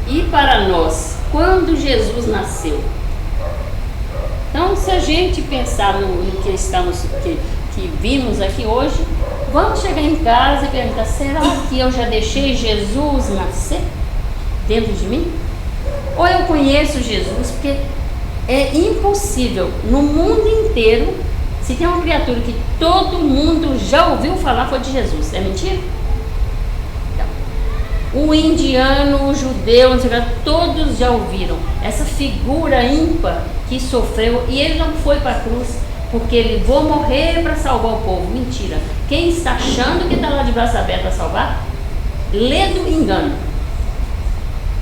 E para nós, quando Jesus nasceu? Então, se a gente pensar no que vimos aqui hoje, vamos chegar em casa e perguntar, será que eu já deixei Jesus nascer dentro de mim? Ou eu conheço Jesus, porque é impossível no mundo inteiro, se tem uma criatura que todo mundo já ouviu falar, foi de Jesus. É mentira? O indiano, o judeu, não sei o que, todos já ouviram essa figura ímpar que sofreu, e ele não foi para a cruz porque ele vou morrer para salvar o povo. Mentira. Quem está achando que está lá de braço aberto para salvar, lê do engano.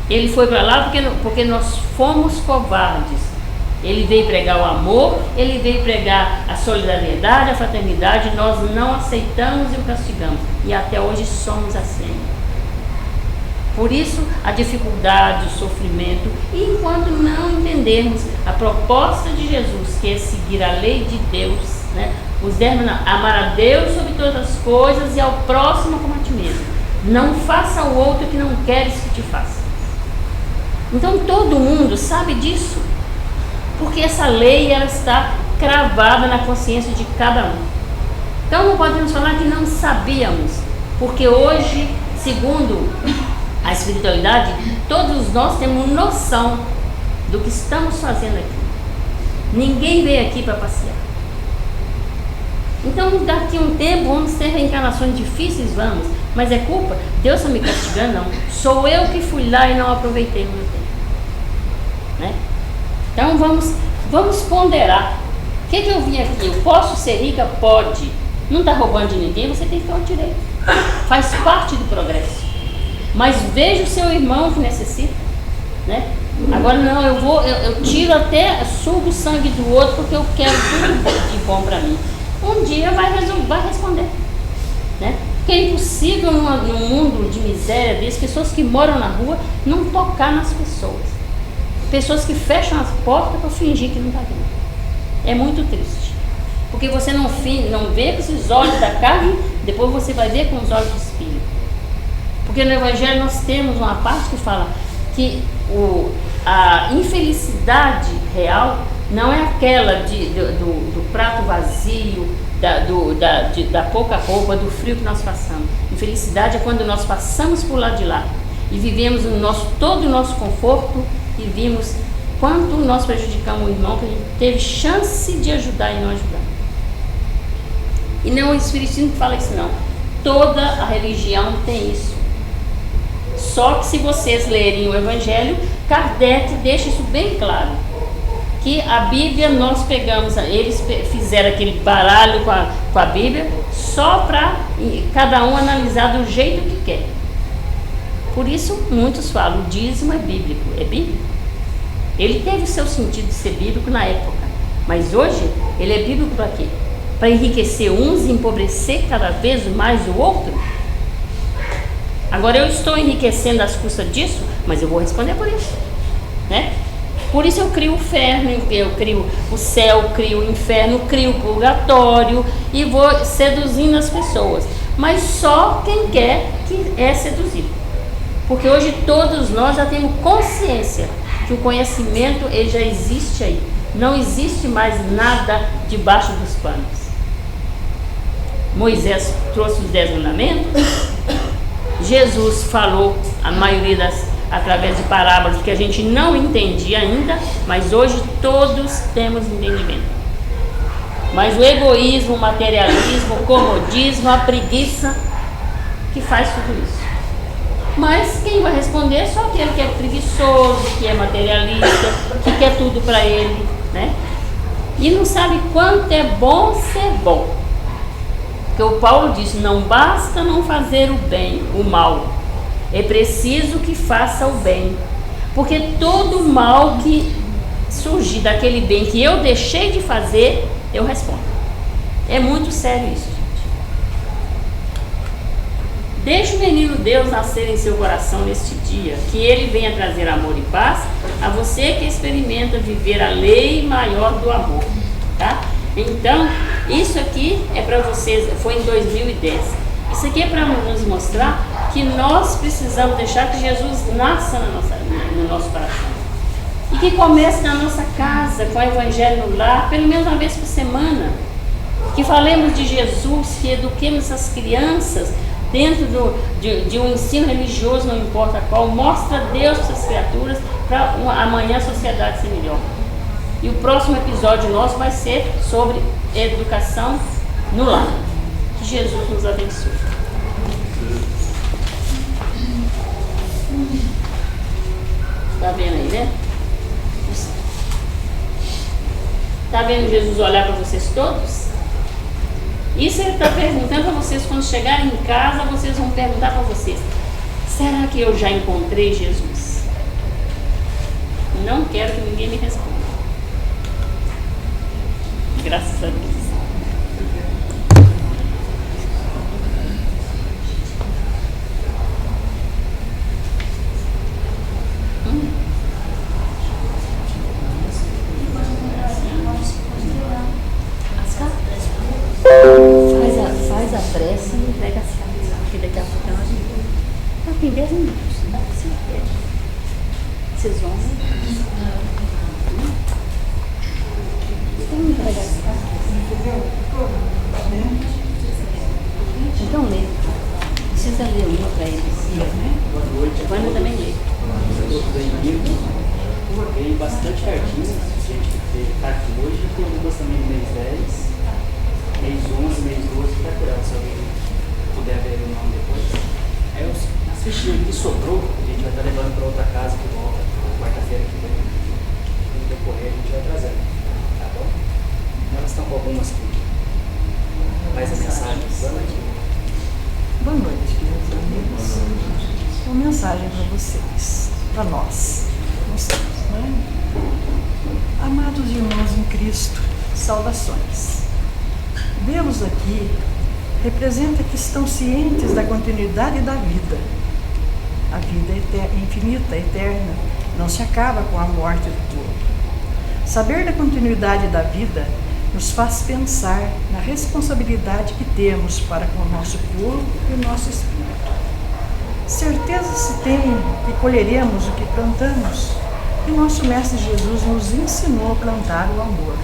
Ele foi para lá porque nós fomos covardes. Ele veio pregar o amor, ele veio pregar a solidariedade, a fraternidade. Nós não aceitamos e o castigamos, e até hoje somos assim. Por isso a dificuldade, o sofrimento, e enquanto não entendermos a proposta de Jesus, que é seguir a lei de Deus, né? Os 10 mandamentos: amar a Deus sobre todas as coisas e ao próximo como a ti mesmo. Não faça ao outro que não queres que te faça. Então todo mundo sabe disso, porque essa lei ela está cravada na consciência de cada um. Então não podemos falar que não sabíamos, porque hoje, segundo a espiritualidade, todos nós temos noção do que estamos fazendo aqui. Ninguém veio aqui para passear. Então daqui a um tempo vamos ter reencarnações difíceis, vamos, mas é culpa? Deus está me castigando? Não. Sou eu que fui lá e não aproveitei o meu tempo, né? Então vamos ponderar. O que eu vim aqui? Eu posso ser rica? Pode. Não está roubando de ninguém, você tem que ter o direito. Faz parte do progresso. Mas veja o seu irmão que necessita, né? Agora não, eu tiro até, sugo o sangue do outro porque eu quero tudo de bom para mim. Um dia vai responder, né? Porque é impossível num mundo de miséria desse, pessoas que moram na rua, não tocar nas pessoas. Pessoas que fecham as portas para fingir que não está vendo. É muito triste. Porque você não vê com esses olhos da carne, depois você vai ver com os olhos do espírito. Porque no Evangelho nós temos uma parte que fala que a infelicidade real não é aquela do prato vazio, da pouca roupa, do frio que nós passamos. Infelicidade é quando nós passamos por lá de lá e vivemos todo o nosso conforto e vimos quanto nós prejudicamos o irmão que a gente teve chance de ajudar e não ajudar. E não é o Espiritismo que fala isso, não. Toda a religião tem isso. Só que se vocês lerem o Evangelho, Kardec deixa isso bem claro, que a Bíblia nós pegamos, eles fizeram aquele baralho com a Bíblia só para cada um analisar do jeito que quer. Por isso muitos falam, o dízimo é bíblico. É bíblico. Ele teve o seu sentido de ser bíblico na época, mas hoje ele é bíblico para quê? Para enriquecer uns e empobrecer cada vez mais o outro? Agora eu estou enriquecendo às custas disso, mas eu vou responder por isso, né? Por isso eu crio o inferno, eu crio o céu, crio o inferno, crio o purgatório e vou seduzindo as pessoas. Mas só quem quer que é seduzido. Porque hoje todos nós já temos consciência que o conhecimento ele já existe aí. Não existe mais nada debaixo dos panos. Moisés trouxe os 10 mandamentos. Jesus falou a maioria através de parábolas que a gente não entendia ainda, mas hoje todos temos entendimento. Mas o egoísmo, o materialismo, o comodismo, a preguiça que faz tudo isso. Mas quem vai responder é só aquele que é preguiçoso, que é materialista, que quer tudo para ele, né? E não sabe quanto é bom ser bom. Porque o Paulo disse, não basta não fazer o bem, o mal. É preciso que faça o bem. Porque todo mal que surgir daquele bem que eu deixei de fazer, eu respondo. É muito sério isso, gente. Deixe o menino Deus nascer em seu coração neste dia, que ele venha trazer amor e paz a você que experimenta viver a lei maior do amor, tá? Então, isso aqui é para vocês, foi em 2010. Isso aqui é para nos mostrar que nós precisamos deixar que Jesus nasça no nosso coração. E que comece na nossa casa, com o Evangelho no lar, pelo menos uma vez por semana. Que falemos de Jesus, que eduquemos essas crianças dentro de um ensino religioso, não importa qual, mostra Deus para essas criaturas, para amanhã a sociedade ser melhor. E o próximo episódio nosso vai ser sobre educação no lar. Que Jesus nos abençoe. Está vendo aí, né? Está vendo Jesus olhar para vocês todos? Isso ele está perguntando para vocês, quando chegarem em casa, vocês vão perguntar para vocês: será que eu já encontrei Jesus? Não quero que ninguém me responda. Graças a Deus. Faz a prece e pega as chaves, porque daqui a pouco ela tem 10 minutos. Vocês vão. Vamos entregar as chaves. Então lê. Precisa ler uma para eles. Boa noite. Vânia também lê. Eu estou bem bastante cartinhas, gente que está aqui hoje. Tem algumas também do mês 10. Mês 11, mês 12, está curado, se alguém puder ver o nome depois. Aí eu assisti o que sobrou, a gente vai estar levando para outra casa que volta quarta-feira que vem. No decorrer a gente vai trazendo, tá bom? Elas estão com algumas aqui. Mais a mensagem. Boa noite. Boa noite, queridos amigos. Uma mensagem para vocês, para nós. Né? Amados irmãos em Cristo, saudações. Vê-los aqui representa que estão cientes da continuidade da vida. A vida é infinita, eterna, não se acaba com a morte do todo. Saber da continuidade da vida nos faz pensar na responsabilidade que temos para com o nosso corpo e o nosso espírito. Certeza se tem que colheremos o que plantamos, e nosso Mestre Jesus nos ensinou a plantar o amor.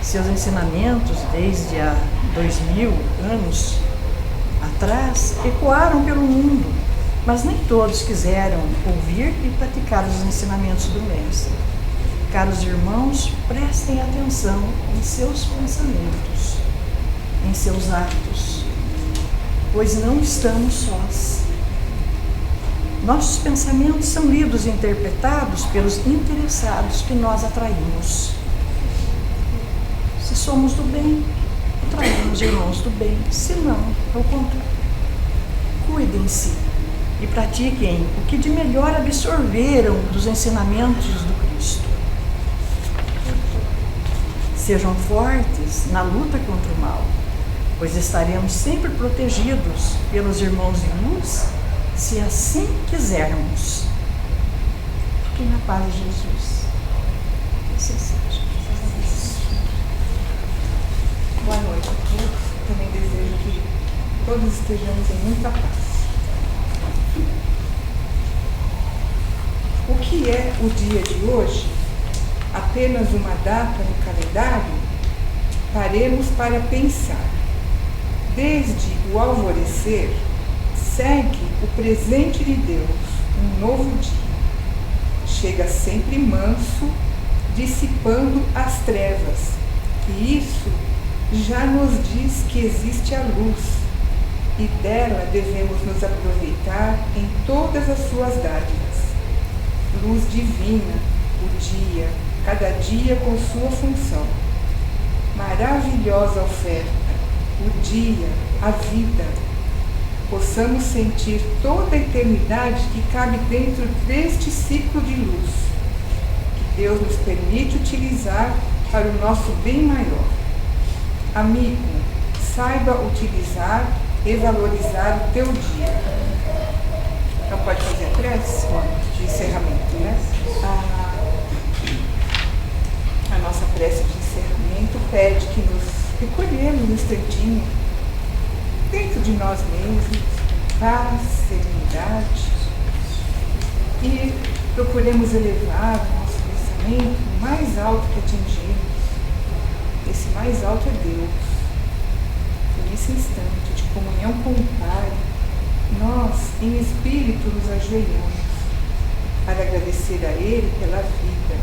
Seus ensinamentos, desde há 2000 anos atrás, ecoaram pelo mundo, mas nem todos quiseram ouvir e praticar os ensinamentos do Mestre. Caros irmãos, prestem atenção em seus pensamentos, em seus atos, pois não estamos sós. Nossos pensamentos são lidos e interpretados pelos interessados que nós atraímos. Se somos do bem, atraímos irmãos do bem, se não, ao contrário. Cuidem-se e pratiquem o que de melhor absorveram dos ensinamentos do Cristo. Sejam fortes na luta contra o mal, pois estaremos sempre protegidos pelos irmãos de luz, se assim quisermos. Fiquem na paz de Jesus. Assim seja. Boa noite a todos. Também desejo que todos estejamos em muita paz. O que é o dia de hoje? Apenas uma data no calendário? Paremos para pensar. Desde o alvorecer, segue o presente de Deus, um novo dia. Chega sempre manso, dissipando as trevas. E isso já nos diz que existe a luz, e dela devemos nos aproveitar em todas as suas dádivas. Luz divina, o dia, cada dia com sua função. Maravilhosa oferta, o dia, a vida. Possamos sentir toda a eternidade que cabe dentro deste ciclo de luz, que Deus nos permite utilizar para o nosso bem maior. Amigo, saiba utilizar e valorizar o teu dia. Então pode fazer a prece de encerramento, né? A nossa prece de encerramento pede que nos recolhemos no instantinho, dentro de nós mesmos, paz, serenidade, e procuremos elevar o nosso pensamento mais alto que atingimos. Esse mais alto é Deus. nesse instante de comunhão com o Pai, nós, em espírito, nos ajoelhamos para agradecer a Ele pela vida,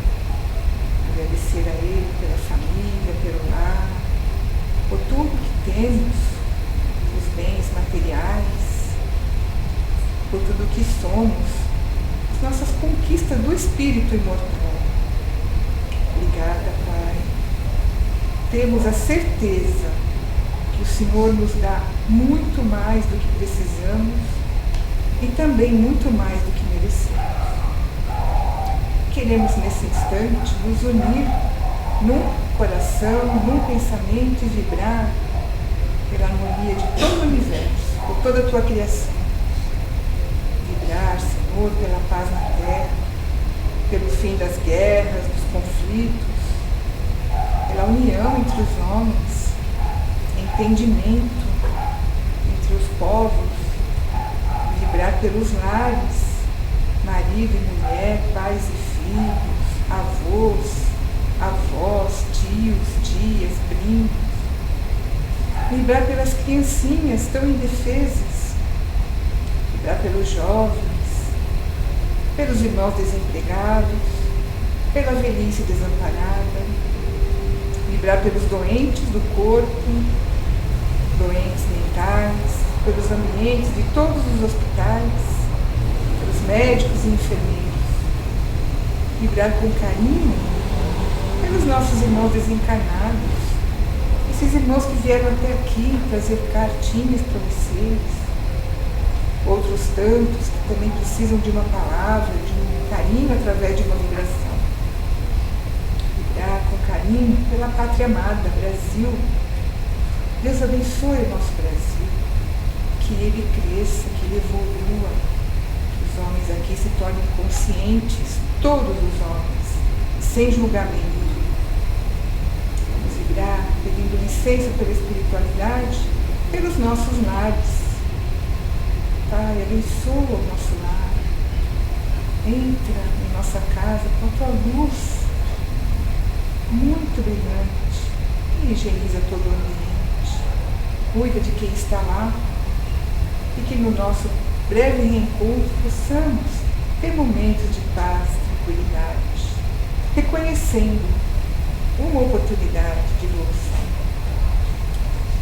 agradecer a Ele pela família, pelo lar, por tudo que temos, os bens materiais, por tudo que somos, as nossas conquistas do espírito imortal. Obrigada, Pai. Temos a certeza que o Senhor nos dá muito mais do que precisamos e também muito mais do que merecemos. Queremos nesse instante nos unir num coração, num pensamento e vibrar pela harmonia de todo o universo, por toda a tua criação. Vibrar, Senhor, pela paz na terra, pelo fim das guerras, dos conflitos, pela união entre os homens, entendimento entre os povos, vibrar pelos lares, marido e mulher, pais e filhos, avós, avós, tios, tias, primos, vibrar pelas criancinhas tão indefesas, vibrar pelos jovens, pelos irmãos desempregados, pela velhice desamparada, vibrar pelos doentes do corpo, doentes mentais, pelos ambientes de todos os hospitais, pelos médicos e enfermeiros, vibrar com carinho pelos nossos irmãos desencarnados, esses irmãos que vieram até aqui trazer cartinhas para vocês, outros tantos que também precisam de uma palavra, de um carinho através de uma vibração. Vibrar com carinho pela pátria amada, Brasil. Deus abençoe o nosso Brasil, que ele cresça, que ele evolua, que os homens aqui se tornem conscientes, todos os homens, sem julgamento. Vamos vibrar pedindo licença pela espiritualidade, pelos nossos lares. Pai, abençoa o nosso lar. Entra em nossa casa com a tua luz muito brilhante e higieniza todo o ambiente. Cuida de quem está lá e que no nosso breve reencontro possamos ter momentos de paz, tranquilidade, reconhecendo uma oportunidade de evolução.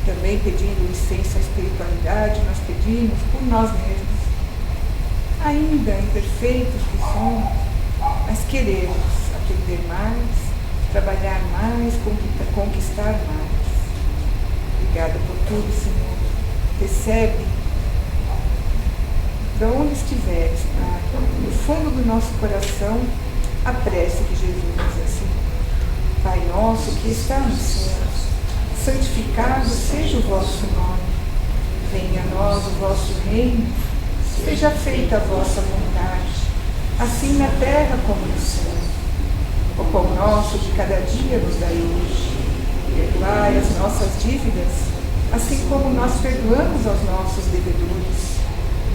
Também pedindo licença à espiritualidade, nós pedimos por nós mesmos, ainda imperfeitos que somos, mas queremos aprender mais, trabalhar mais, conquistar mais. Obrigada por tudo, Senhor. Recebe, de onde estiveres, Pai, no fundo do nosso coração, a prece que Jesus nos ensinou. Pai nosso que está nos céus, santificado seja o vosso nome. Venha a nós o vosso reino. Seja feita a vossa vontade, assim na terra como no céu. O pão nosso de cada dia nos dai hoje. Perdoai as nossas dívidas, assim como nós perdoamos aos nossos devedores.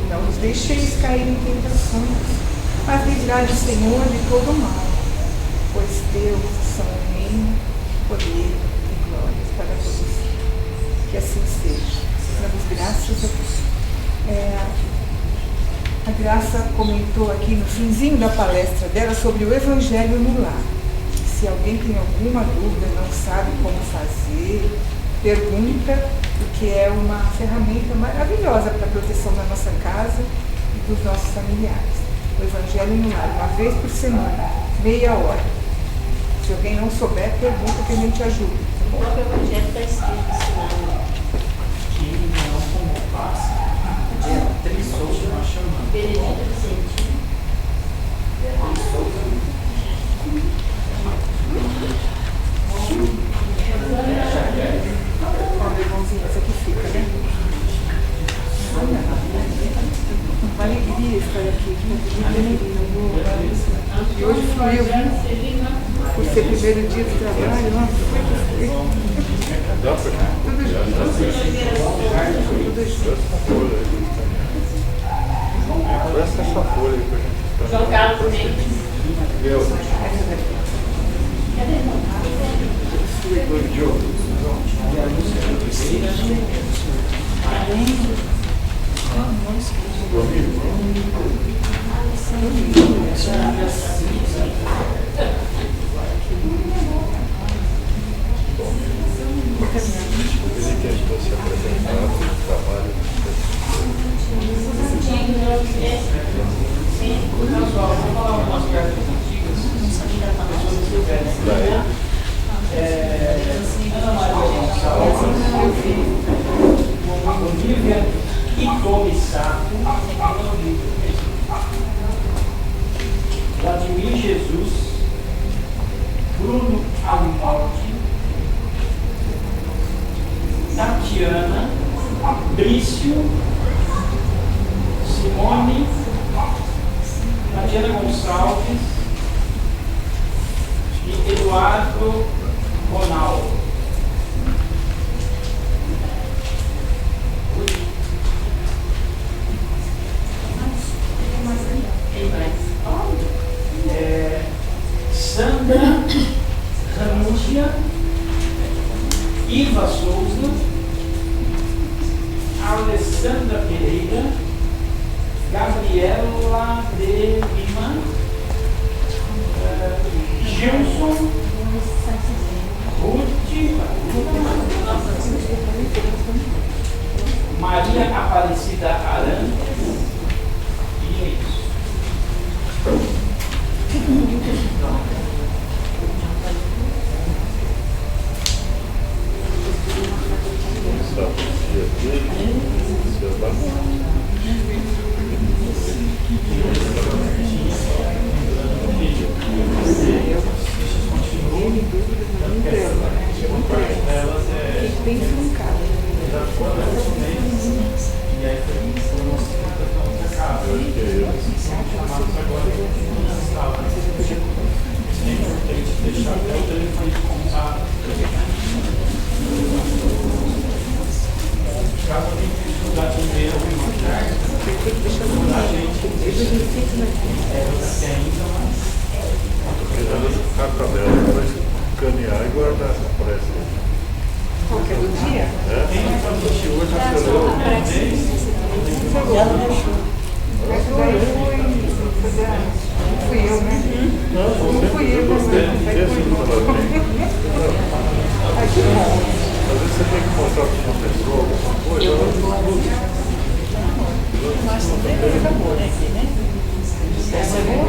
Não nos deixeis cair em tentações, mas livrai-nos, Senhor, de todo o mal. Pois teus são o reino, o poder e glória para todos. Que assim seja. Damos graças a Deus. A Graça comentou aqui no finzinho da palestra dela sobre o Evangelho no lar. Se alguém tem alguma dúvida, não sabe como fazer, pergunta, porque é uma ferramenta maravilhosa para a proteção da nossa casa e dos nossos familiares. O Evangelho no lar, uma vez por semana, meia hora. Se alguém não souber, pergunta que a gente ajuda. O próprio Evangelho está escrito ensinando que ele não como passa, Trisouza nós chamamos. Benedito Vicentino. Essa aqui fica, né? Uma alegria estar aqui. E hoje fluiu, por ser primeiro dia de trabalho. Tudo junto. Presta essa folha aí pra gente. João Carlos Mendes. Eu. Eduardo Ronaldo. Sandra Ranúncia, Iva Souza, Alessandra Pereira, Gabriela de Lima, Gilson, Ruth, Maria Aparecida Arantes, e é isso. Bem truncado. Deixar até o telefone de contato. Caso alguém tenha estudado primeiro e mandar, a gente você ainda mais. Estou querendo ficar com a dela para escanear e guardar essa pressa. Qual que é do dia? É? Hoje acelerou. Já não deixou. Mas daí fui eu, né? Não fui eu, Ai, que bom. Às vezes você tem que mostrar para uma pessoa alguma coisa. Mas também coisa boa, né? Aqui, né? Essa é boa?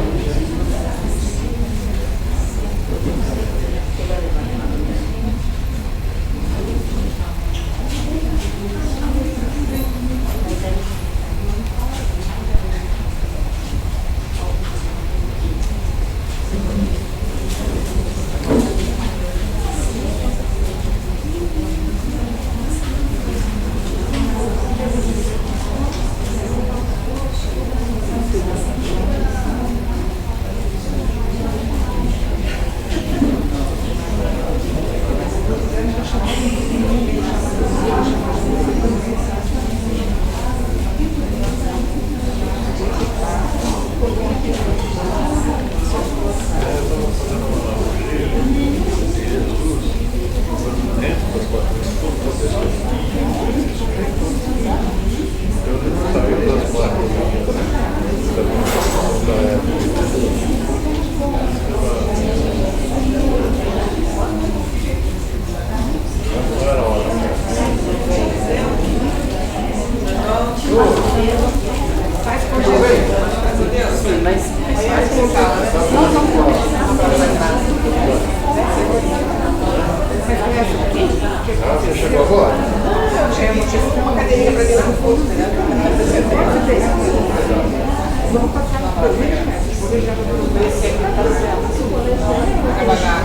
Você chegou agora? Eu tive uma cadeirinha para dentro do fogo. Vamos passar no programa, né? Vou deixar para você. Trabalhar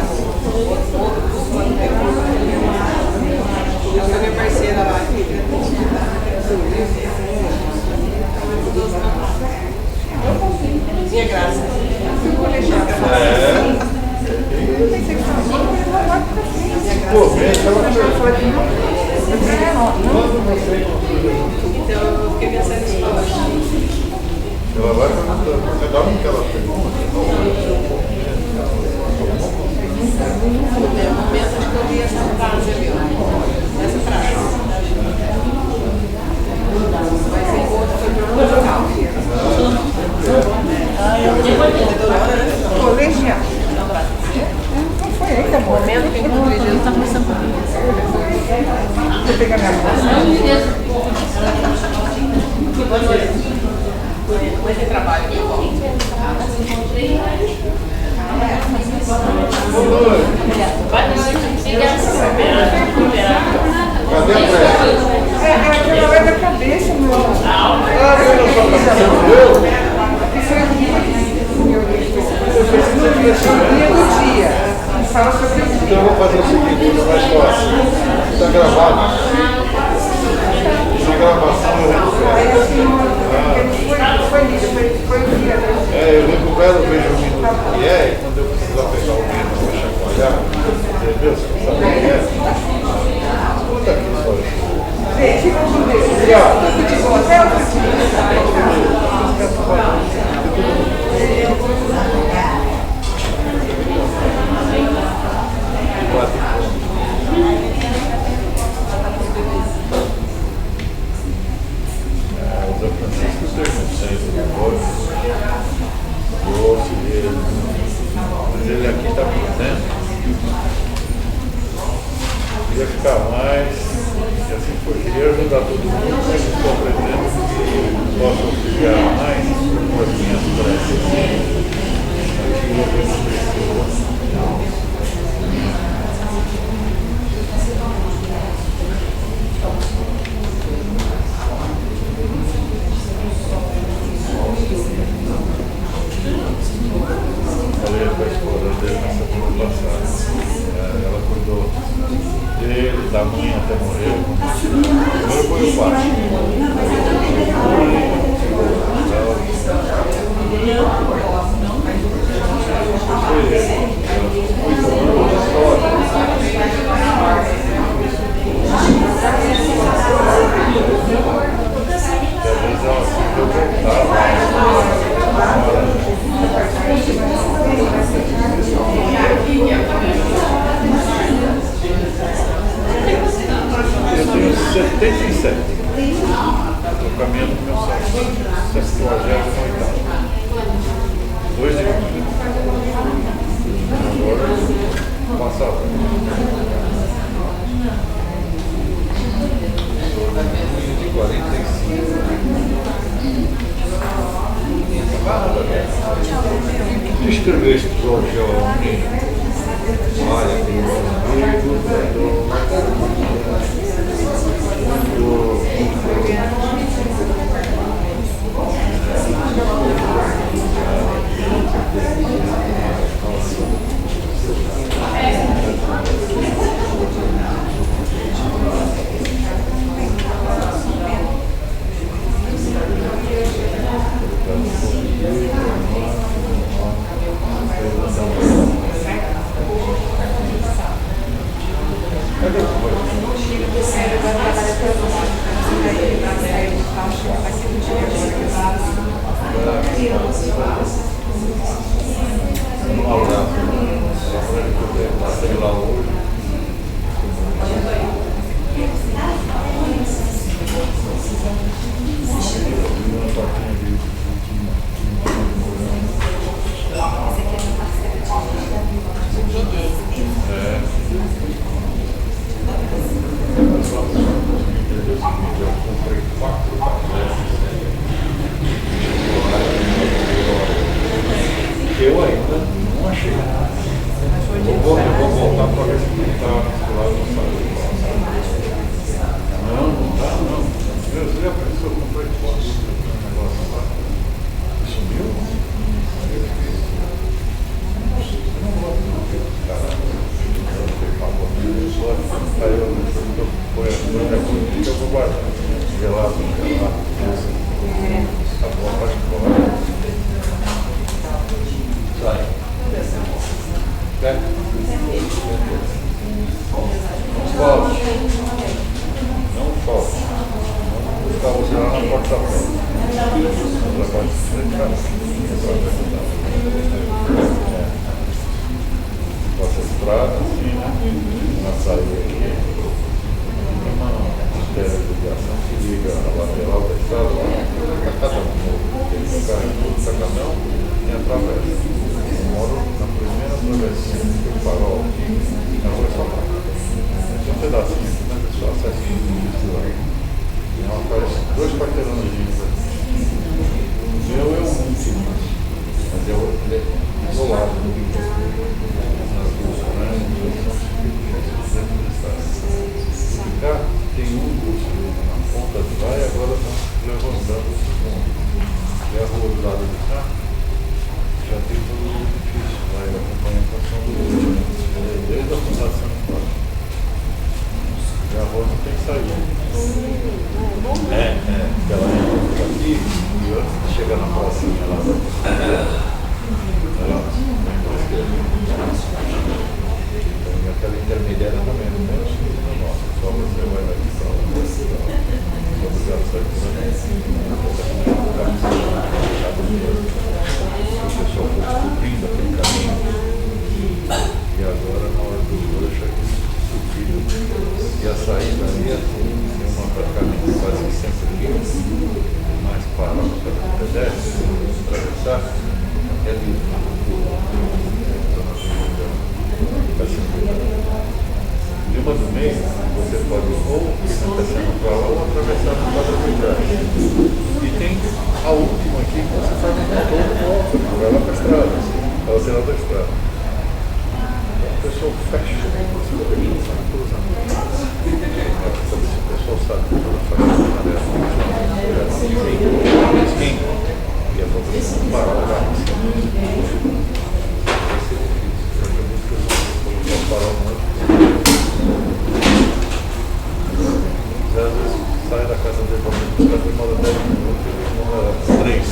eu sou minha parceira lá. Minha graça. Pô, vem aquela coisa. Então eu fiquei pensando nisso pra hoje. Ela vai perguntando, cada um que ela pergunta. É o momento de que eu vi essa frase ali, ó. Essa frase. Mas o outro foi proposital. Colegial. Não foi ainda, amor. O momento que o Jesus está começando comigo. Deixa eu pegar minha Vai ter trabalho. Cadê a pressa? Aquela vai da cabeça, meu. Do dia. Fala sobre isso. Então eu vou fazer o seguinte, mais fácil. Está gravado? Essa gravação eu recupero. Foi o dia. Eu recupero, vejo o minuto que é, e quando eu precisar pegar o dedo para chacoalhar, ele aqui está presente. Queria ficar mais, e assim foi. Queria ajudar todo mundo, mas estou aprendendo que posso auxiliar mais com as minhas preces. Aquilo que não precisa. Falei com a esposa dele na semana passada. Ela cuidou dele, da mãe até morrer. Primeiro foi o pai. Eu tenho 77. Estou caminhando no meu salto. 78. 2 de junho. Agora, passado. Sou de 45. Tu escreveste hoje ao menino? Olha, eu ainda não achei. Vou voltar para ver se está lá no site. Não está, não. Você já pensou, comprei foto do negócio lá. Sumiu? Não vou caralho. Aí eu ponho a minha política, eu vou guardar. Gelado. Tá bom, pode embora. Sai. Não falte. Não falte. Vou ficar você lá na porta-feira. Outra parte de frente, nossa estrada, assim, né? Na saída aqui. Tem uma artéria de ligação que liga a lateral da estrada lá. Cada um. Tem um carro de caminhão e atravessa. Eu moro na primeira travessinha que eu farol aqui, na rua São Paulo. Tem um pedacinho aqui, né? Que só acessa isso lá. Ela faz 2 quarteirãozinhos aqui. O meu é um último, mas é isolado do vídeo. Nas duas, né? E cá tem um na ponta de lá e agora estão levantando o segundo. E a rua do lado de cá já tem todo o edifício lá, ele acompanha a função do outro, desde a fundação embaixo. E a rua não tem saída. Ela entra aqui e antes de chegar na pracinha lá, ela vem para a esquerda. Então, aquela intermediária também, no mesmo sentido da nossa, só você vai daqui para lá. Obrigado, o pessoal foi descobrindo aquele caminho e agora na hora dos dois aqui subiram e a saída ali assim, tem uma para sou fashion. Sabe se o pessoal sabe que toda fashion é quem? E a boca parou lá. Às vezes sai da casa dele para demora 10 minutos, demora 3.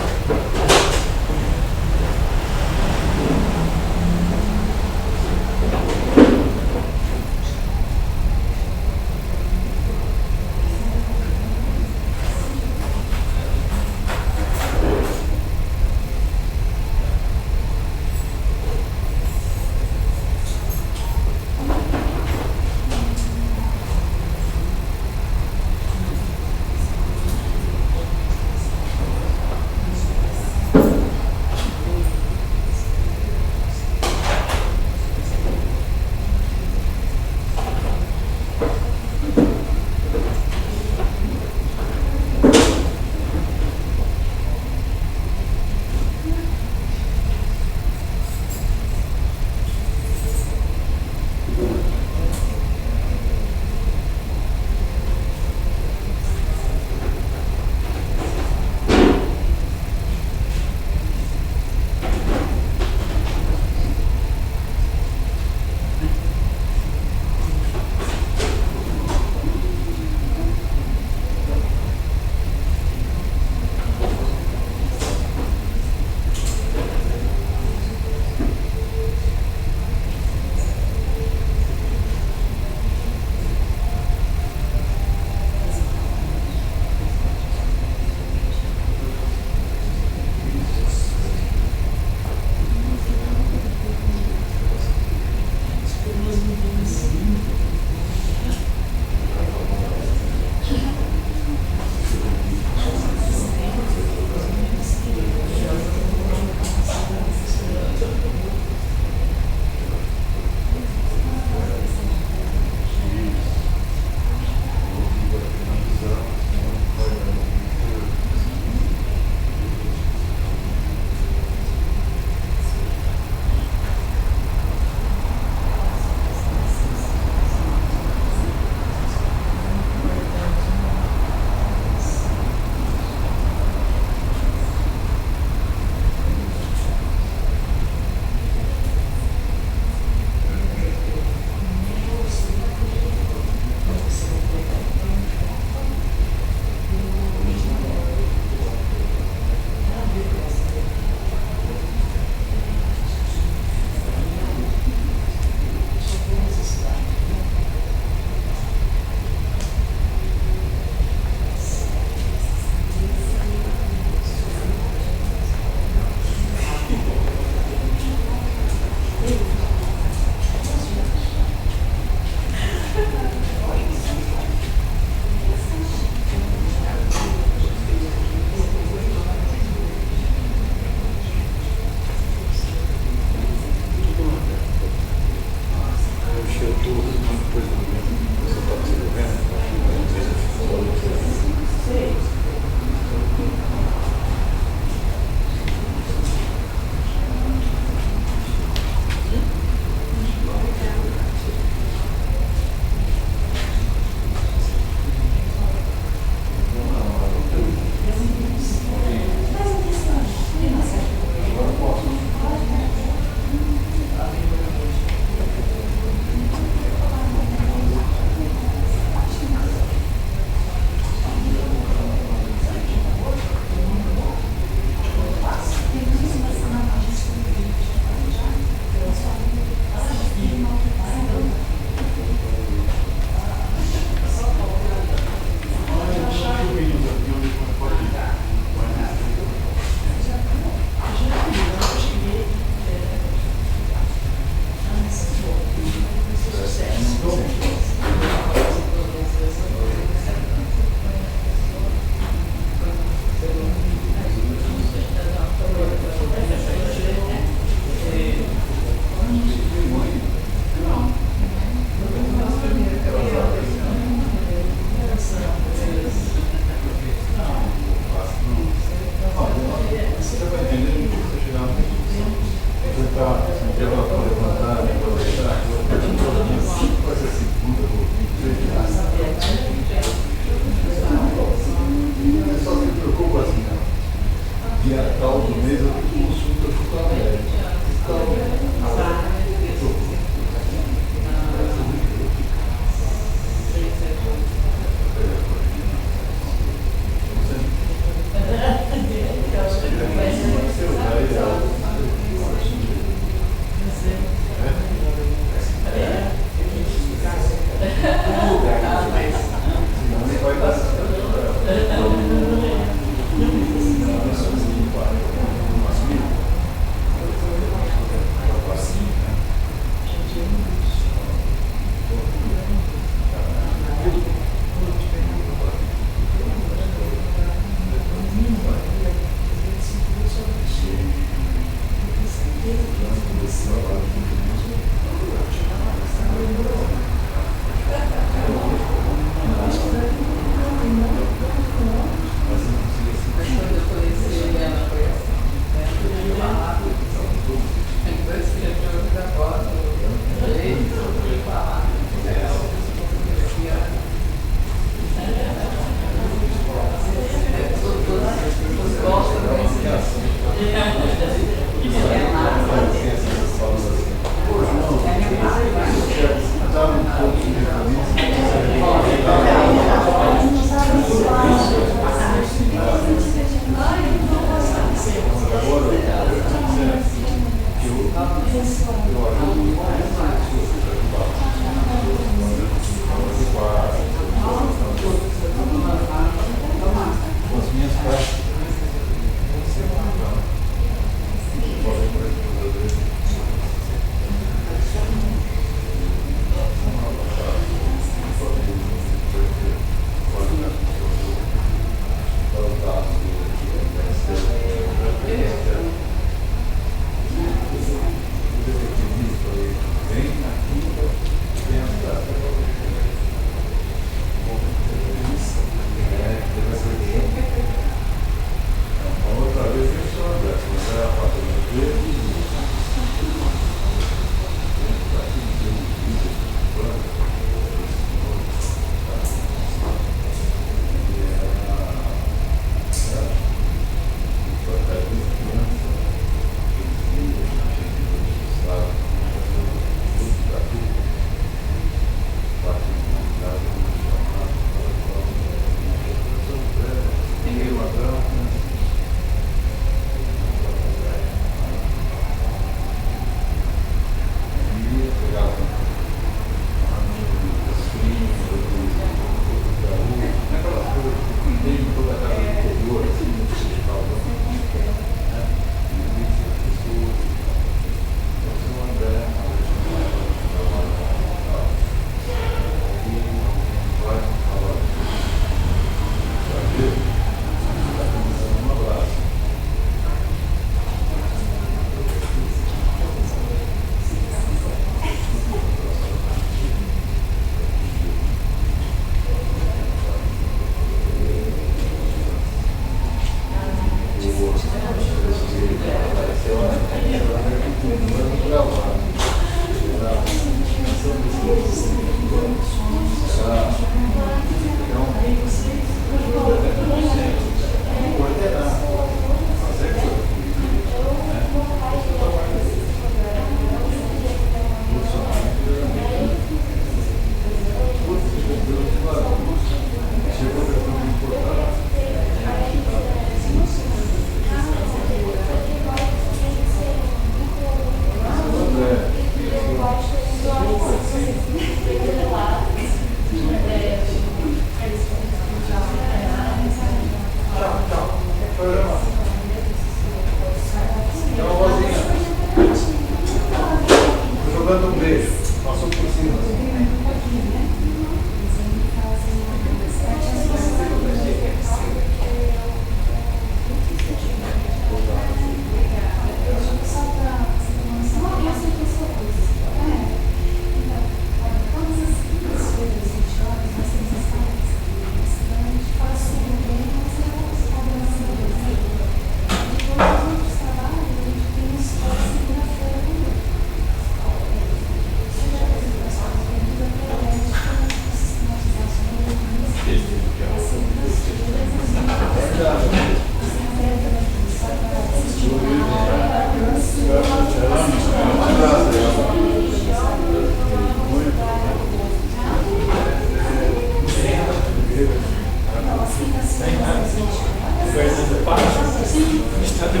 Está Já tem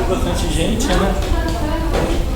bastante gente, né?